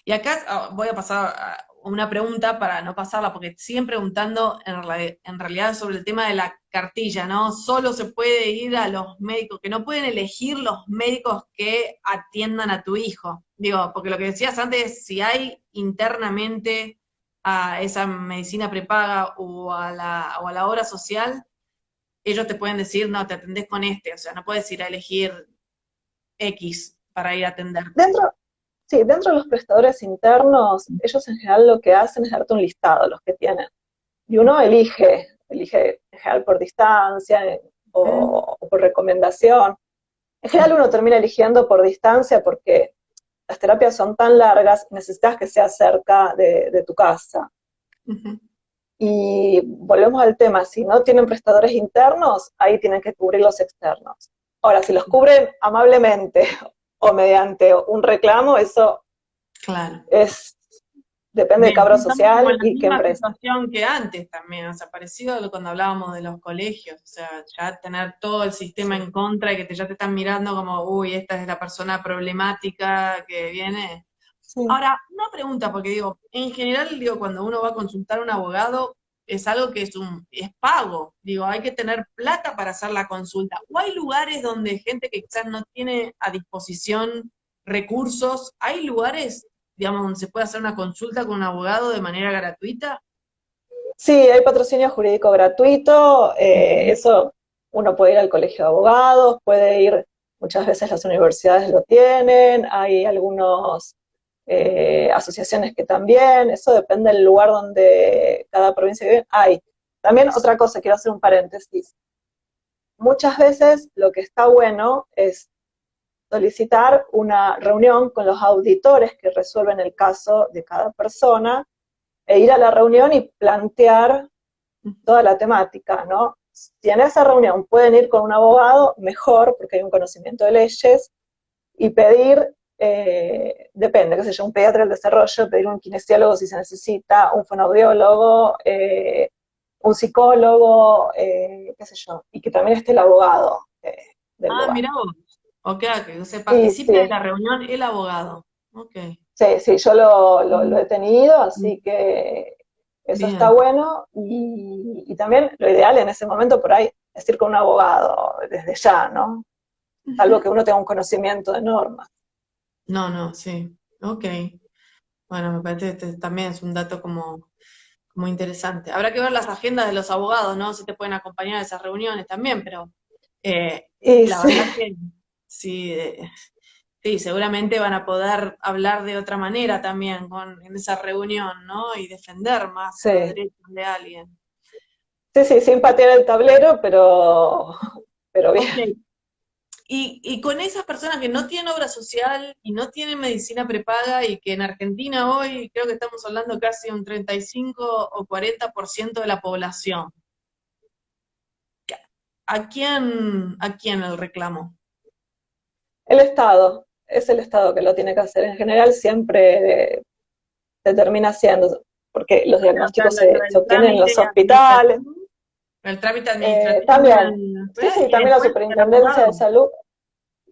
S1: Y acá voy a pasar a una pregunta para no pasarla, porque siguen preguntando en realidad sobre el tema de la cartilla, ¿no? Solo se puede ir a los médicos, que no pueden elegir los médicos que atiendan a tu hijo. Digo, porque lo que decías antes, si hay internamente a esa medicina prepaga o a la obra social, ellos te pueden decir, no, te atendés con este, o sea, no puedes ir a elegir X para ir a atenderte.
S2: Dentro, sí, dentro de los prestadores internos, ellos en general lo que hacen es darte un listado, los que tienen. Y uno elige en general por distancia o por recomendación. En general uno termina eligiendo por distancia porque las terapias son tan largas, necesitas que sea cerca de tu casa.
S1: Ujú.
S2: Y volvemos al tema, si no tienen prestadores internos, ahí tienen que cubrir los externos. Ahora, si los cubren amablemente o mediante un reclamo, eso
S1: Claro.
S2: es, depende de
S1: Bien,
S2: cada
S1: sí, estamos como
S2: social
S1: en la
S2: y qué
S1: misma
S2: empresa.
S1: situación que antes también, o sea, parecido a lo cuando hablábamos de los colegios, o sea, ya tener todo el sistema en contra y que ya te están mirando como, uy, esta es la persona problemática que viene.
S2: Sí.
S1: Ahora, una pregunta, porque digo, en general, digo, cuando uno va a consultar a un abogado, es algo que es pago, digo, hay que tener plata para hacer la consulta. O hay lugares donde gente que quizás no tiene a disposición recursos, hay lugares, digamos, donde se puede hacer una consulta con un abogado de manera gratuita.
S2: Sí, hay patrocinio jurídico gratuito,
S1: Ujú.
S2: eso uno puede ir al colegio de abogados, puede ir, muchas veces las universidades lo tienen, hay algunas asociaciones que también, eso depende del lugar donde cada provincia vive. Hay. También otra cosa, quiero hacer un paréntesis. Muchas veces lo que está bueno es solicitar una reunión con los auditores que resuelven el caso de cada persona e ir a la reunión y plantear toda la temática, ¿no? Si en esa reunión pueden ir con un abogado, mejor, porque hay un conocimiento de leyes, y pedir, depende, qué sé yo, un pediatra del desarrollo, pedir un kinesiólogo si se necesita, un fonoaudiólogo, un psicólogo, qué sé yo, y que también esté el abogado del
S1: Ah,
S2: lugar.
S1: mira vos. O que se
S2: Sí,
S1: participe de
S2: sí,
S1: la reunión el abogado. Ok.
S2: sí, sí, yo lo he tenido, así que eso está
S1: Bien.
S2: bueno y también lo ideal en ese momento por ahí es ir con un abogado desde ya, ¿no? Salvo que
S1: Ujú.
S2: uno tenga un conocimiento de normas.
S1: No, no, sí. Ok. Bueno, me parece que también es un dato como interesante. Habrá que ver las agendas de los abogados, ¿no? Si te pueden acompañar a esas reuniones también, pero eh,
S2: Y
S1: la
S2: sí,
S1: verdad que sí, sí, seguramente van a poder hablar de otra manera también en esa reunión, ¿no? Y defender más los
S2: sí,
S1: derechos de alguien.
S2: sí, sí, sin patear el tablero, pero bien.
S1: Ok. Y con esas personas que no tienen obra social y no tienen medicina prepaga y que en Argentina hoy creo que estamos hablando casi un 35 o 40% de la población, ¿a quién el reclamo?
S2: El Estado, es el Estado que lo tiene que hacer. En general siempre se termina haciendo, porque los
S1: O sea,
S2: diagnósticos se
S1: el
S2: obtienen en
S1: trámite
S2: los hospitales.
S1: administrativo, el trámite administrativo
S2: También, sí, sí,
S1: y
S2: también la
S1: después el
S2: Superintendencia de
S1: abogado.
S2: Salud,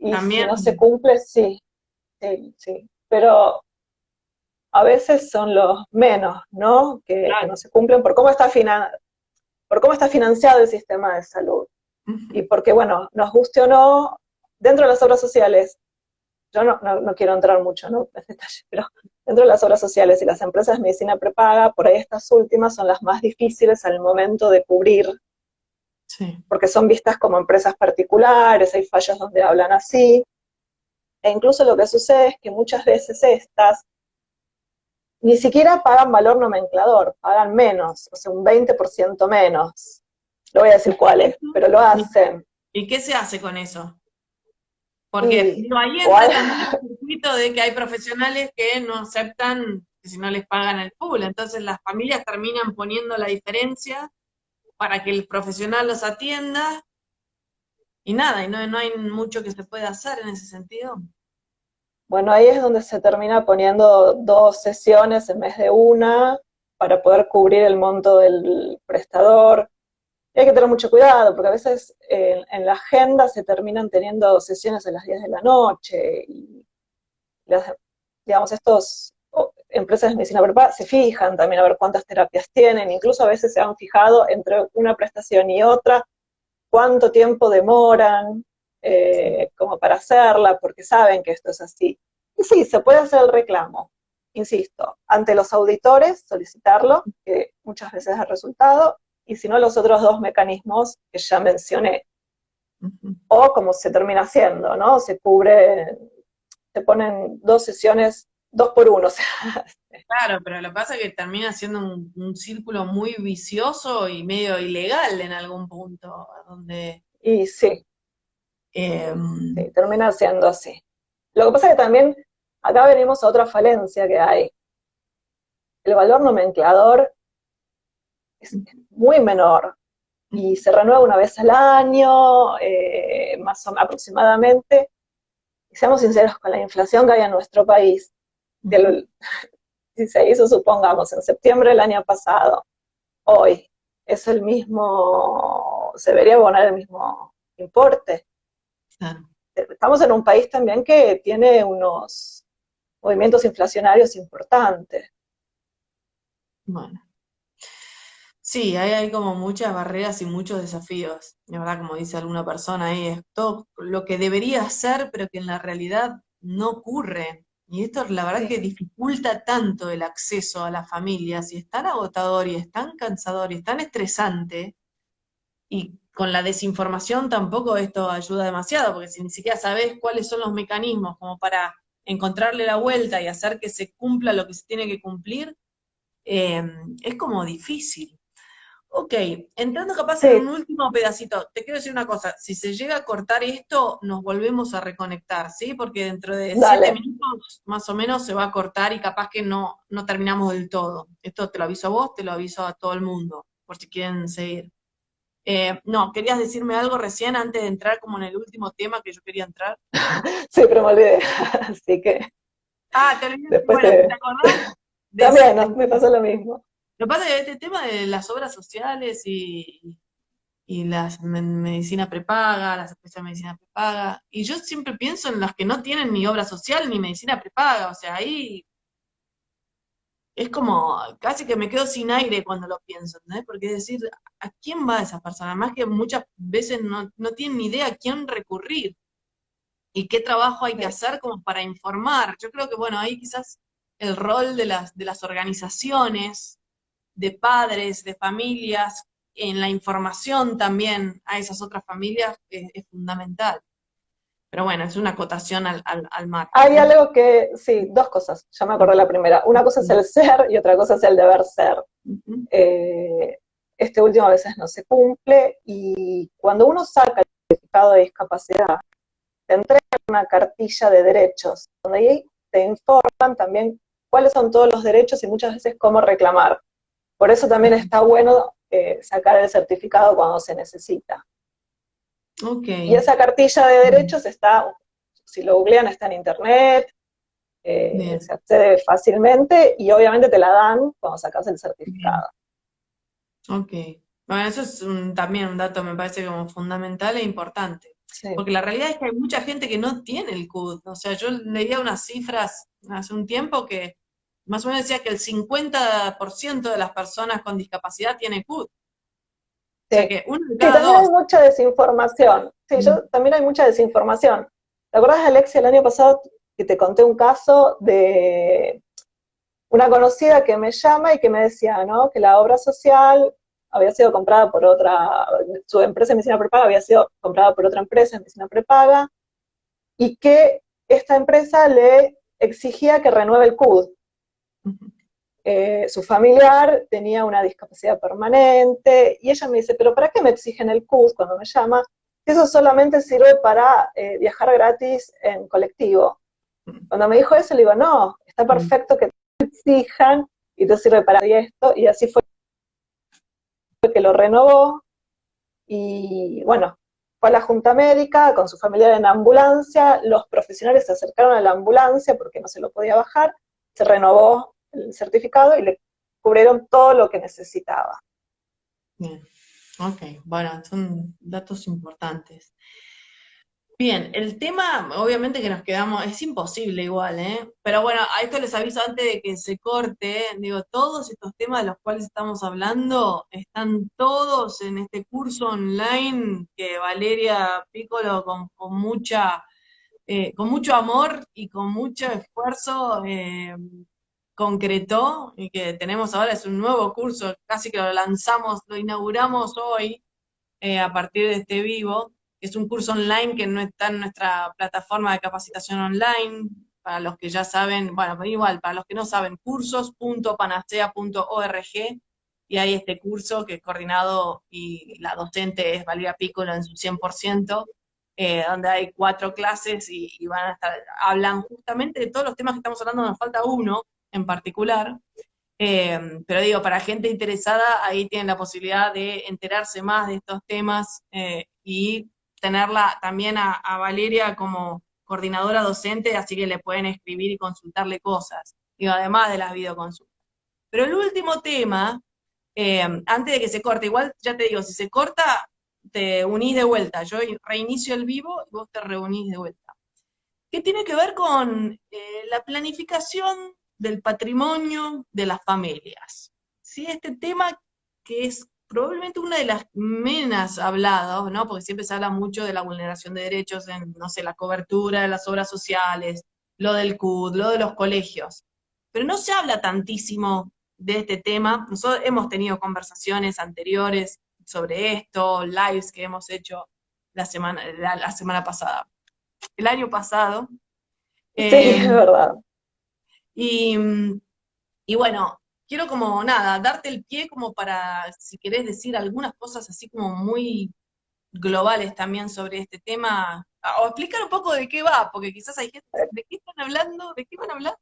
S2: y si no se
S1: También,
S2: cumple, sí, sí, sí. Pero a veces son los menos, ¿no? Que
S1: Claro.
S2: no se cumplen por cómo está financiado el sistema de salud. Y
S1: Ujú.
S2: porque, bueno, nos guste o no, dentro de las obras sociales, yo no quiero entrar mucho, ¿no?, en detalle, pero dentro de las obras sociales y las empresas de medicina prepaga, por ahí estas últimas son las más difíciles al momento de cubrir,
S1: Sí.
S2: porque son vistas como empresas particulares, hay fallos donde hablan así, e incluso lo que sucede es que muchas veces estas ni siquiera pagan valor nomenclador, pagan menos, o sea, un 20% menos. No voy a decir cuáles, pero lo
S1: ¿Y
S2: hacen.
S1: y qué se hace con eso? Porque
S2: Y
S1: digo, ahí
S2: o
S1: entra
S2: hay,
S1: también el circuito de que hay profesionales que no aceptan que si no les pagan el pool. Entonces las familias terminan poniendo la diferencia para que el profesional los atienda y nada, y no hay mucho que se pueda hacer en ese sentido.
S2: bueno, ahí es donde se termina poniendo 2 sesiones en vez de una para poder cubrir el monto del prestador. Y hay que tener mucho cuidado, porque a veces en la agenda se terminan teniendo sesiones a las 10 de la noche y las, digamos, estos empresas de medicina prepaga se fijan también a ver cuántas terapias tienen, incluso a veces se han fijado entre una prestación y otra cuánto tiempo demoran como para hacerla, porque saben que esto es así. Y sí, se puede hacer el reclamo, insisto, ante los auditores, solicitarlo, que muchas veces da resultado, y si no, los otros 2 mecanismos que ya mencioné,
S1: Ujú.
S2: o como se termina haciendo, ¿no? Se cubre, se ponen 2 sesiones, 2 por 1, o sea,
S1: Claro, pero lo que pasa es que termina siendo un círculo muy vicioso y medio ilegal en algún punto, donde
S2: y sí,
S1: eh,
S2: sí, termina siendo así. Lo que pasa es que también acá venimos a otra falencia que hay. El valor nomenclador es muy menor y se renueva una vez al año, más o menos aproximadamente. Y seamos sinceros, con la inflación que hay en nuestro país, si se hizo, supongamos, en septiembre del año pasado, hoy es el mismo, se debería abonar el mismo importe.
S1: claro,
S2: Estamos en un país también que tiene unos movimientos inflacionarios importantes.
S1: bueno. Sí, hay como muchas barreras y muchos desafíos. De verdad, como dice alguna persona ahí, es todo lo que debería ser, pero que en la realidad no ocurre. Y esto la verdad que
S2: Sí,
S1: dificulta tanto el acceso a las familias y es tan agotador y es tan cansador y es tan estresante. Y con la desinformación tampoco esto ayuda demasiado, porque si ni siquiera sabes cuáles son los mecanismos como para encontrarle la vuelta y hacer que se cumpla lo que se tiene que cumplir, eh, es como difícil. Ok, entrando capaz en un
S2: sí,
S1: último pedacito, te quiero decir una cosa, si se llega a cortar esto, nos volvemos a reconectar, ¿sí? Porque dentro de siete
S2: dale.
S1: minutos más o menos se va a cortar y capaz que no terminamos del todo. Esto te lo aviso a vos, te lo aviso a todo el mundo, por si quieren seguir. No, ¿querías decirme algo recién antes de entrar como en el último tema que yo quería entrar?
S2: Siempre me olvidé. Así que
S1: Ah, te olvidé,
S2: después
S1: bueno, ¿te acordás?
S2: también, ¿no?
S1: Decime.
S2: Me pasó lo mismo.
S1: Lo que pasa es que este tema de las obras sociales y las medicina prepaga, las empresas de medicina prepaga. Y yo siempre pienso en las que no tienen ni obra social ni medicina prepaga, o sea, ahí es como, casi que me quedo sin aire cuando lo pienso, ¿entendés? Porque es decir, ¿a quién va esa persona? Más que muchas veces no tienen ni idea a quién recurrir y qué trabajo hay que
S2: Sí.
S1: hacer como para informar. Yo creo que, bueno, ahí quizás el rol de las organizaciones, de padres, de familias, en la información también a esas otras familias es fundamental. Pero bueno, es una acotación al margen,
S2: Hay
S1: ¿no?
S2: algo que, sí, 2 cosas, ya me acordé la primera. Una cosa es el ser y otra cosa es el deber ser.
S1: Ujú.
S2: Eh, este último a veces no se cumple y cuando uno saca el certificado de discapacidad, te entregan una cartilla de derechos, donde ahí te informan también cuáles son todos los derechos y muchas veces cómo reclamar. Por eso también está bueno sacar el certificado cuando se necesita.
S1: Ok,
S2: Y esa cartilla de derechos está, si lo googlean, está en internet,
S1: bien,
S2: se accede fácilmente y obviamente te la dan cuando sacas el
S1: bien,
S2: certificado.
S1: ok. Bueno, eso es también un dato, me parece como fundamental e importante.
S2: Sí,
S1: Porque la realidad es que hay mucha gente que no tiene el CUD. O sea, yo leía unas cifras hace un tiempo que más o menos decía que el 50% de las personas con discapacidad tiene CUD. O sea
S2: Sí.
S1: que uno de
S2: Sí,
S1: cada
S2: también hay
S1: dos.
S2: mucha desinformación. Sí, también hay mucha desinformación. ¿Te acuerdas, Alexia, el año pasado que te conté un caso de una conocida que me llama y que me decía, ¿no? Que la obra social había sido comprada por otra, su empresa de medicina prepaga había sido comprada por otra empresa de medicina prepaga, y que esta empresa le exigía que renueve el CUD. Su familiar tenía una discapacidad permanente, y ella me dice, pero ¿para qué me exigen el CUD cuando me llama? Eso solamente sirve para viajar gratis en colectivo. Cuando me dijo eso, le digo, no, está perfecto que te exijan y te sirve para esto, y así fue que lo renovó, y bueno, fue a la Junta Médica con su familiar en ambulancia, los profesionales se acercaron a la ambulancia porque no se lo podía bajar, se renovó el certificado y le cubrieron todo lo que necesitaba.
S1: Bien, ok, bueno, son datos importantes. Bien, el tema, obviamente que nos quedamos, es imposible igual, ¿eh? Pero bueno, a esto les aviso antes de que se corte, digo, todos estos temas de los cuales estamos hablando están todos en este curso online que Valeria Piccolo con mucho amor y con mucho esfuerzo concretó y que tenemos ahora, es un nuevo curso, casi que lo lanzamos, lo inauguramos hoy a partir de este vivo, que es un curso online que no está en nuestra plataforma de capacitación online, para los que ya saben, bueno, pero igual, para los que no saben, cursos.panacea.org, y hay este curso que es coordinado y la docente es Valeria Piccolo en su 100%, donde hay 4 clases y van a estar, hablan justamente de todos los temas que estamos hablando, nos falta uno en particular, pero digo, para gente interesada, ahí tienen la posibilidad de enterarse más de estos temas y tenerla también a Valeria como coordinadora docente, así que le pueden escribir y consultarle cosas, digo, además de las videoconsultas. Pero el último tema, antes de que se corte, igual ya te digo, si se corta, te unís de vuelta, yo reinicio el vivo y vos te reunís de vuelta, que tiene que ver con la planificación del patrimonio de las familias. ¿Sí? Este tema que es probablemente una de las menos habladas, ¿no? Porque siempre se habla mucho de la vulneración de derechos en, no sé, la cobertura de las obras sociales, lo del CUD, lo de los colegios. Pero no se habla tantísimo de este tema. Nosotros hemos tenido conversaciones anteriores sobre esto, lives que hemos hecho la semana pasada, el año pasado.
S2: Sí,
S1: Eh,
S2: es verdad.
S1: y, y bueno, quiero como nada, darte el pie como para, si querés decir algunas cosas así como muy globales también sobre este tema, o explicar un poco de qué va, porque quizás hay gente, ¿de qué están hablando? ¿De qué van a hablar?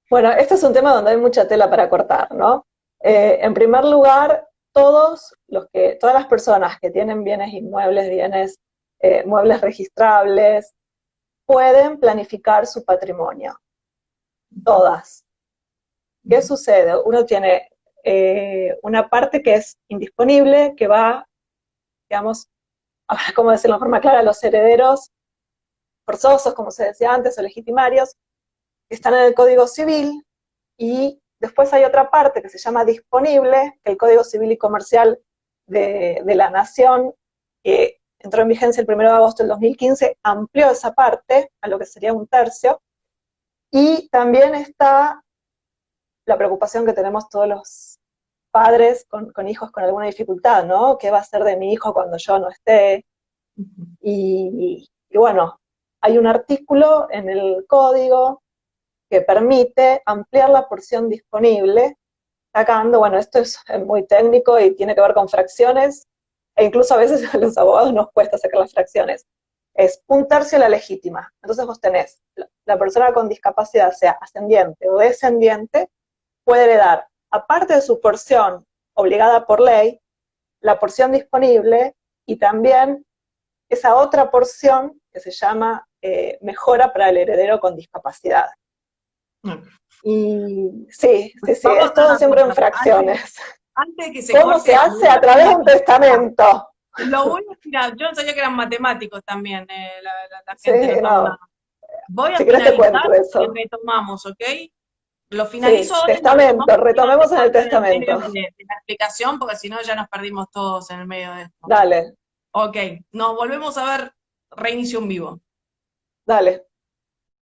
S2: Bueno, este es un tema donde hay mucha tela para cortar, ¿no? En primer lugar, todas las personas que tienen bienes inmuebles, bienes muebles registrables, pueden planificar su patrimonio. Todas. ¿Qué sucede? Uno tiene una parte que es indisponible, que va, digamos, ahora cómo decirlo de forma clara, a los herederos forzosos, como se decía antes, o legitimarios, que están en el Código Civil, y después hay otra parte que se llama disponible, que el Código Civil y Comercial de la Nación, que entró en vigencia el 1 de agosto del 2015, amplió esa parte a lo que sería un tercio, y también está la preocupación que tenemos todos los padres con hijos con alguna dificultad, ¿no? ¿Qué va a ser de mi hijo cuando yo no esté? Y bueno, hay un artículo en el código que permite ampliar la porción disponible, sacando, bueno, esto es muy técnico y tiene que ver con fracciones, e incluso a veces a los abogados nos cuesta sacar las fracciones. Es un tercio la legítima. Entonces vos tenés, la persona con discapacidad, sea ascendiente o descendiente, puede heredar, aparte de su porción obligada por ley, la porción disponible y también esa otra porción que se llama mejora para el heredero con discapacidad. Y sí,
S1: Vamos
S2: es
S1: a hacer
S2: todo
S1: una
S2: siempre en
S1: cosa,
S2: fracciones.
S1: antes de que se
S2: ¿Cómo se
S1: corte,
S2: hace? A través de un testamento.
S1: lo voy a tirar, yo no sabía que eran matemáticos también, la
S2: Sí,
S1: gente que toma.
S2: no.
S1: Voy a
S2: Si querés te
S1: finalizar
S2: cuento
S1: y
S2: eso.
S1: retomamos, ¿ok? Lo
S2: Sí,
S1: finalizo ahora y lo
S2: testamento, retomemos en el
S1: en el medio
S2: testamento.
S1: de la explicación, porque si no ya nos perdimos todos en el medio de esto.
S2: Dale,
S1: Ok, nos volvemos a ver reinicio en vivo.
S2: dale.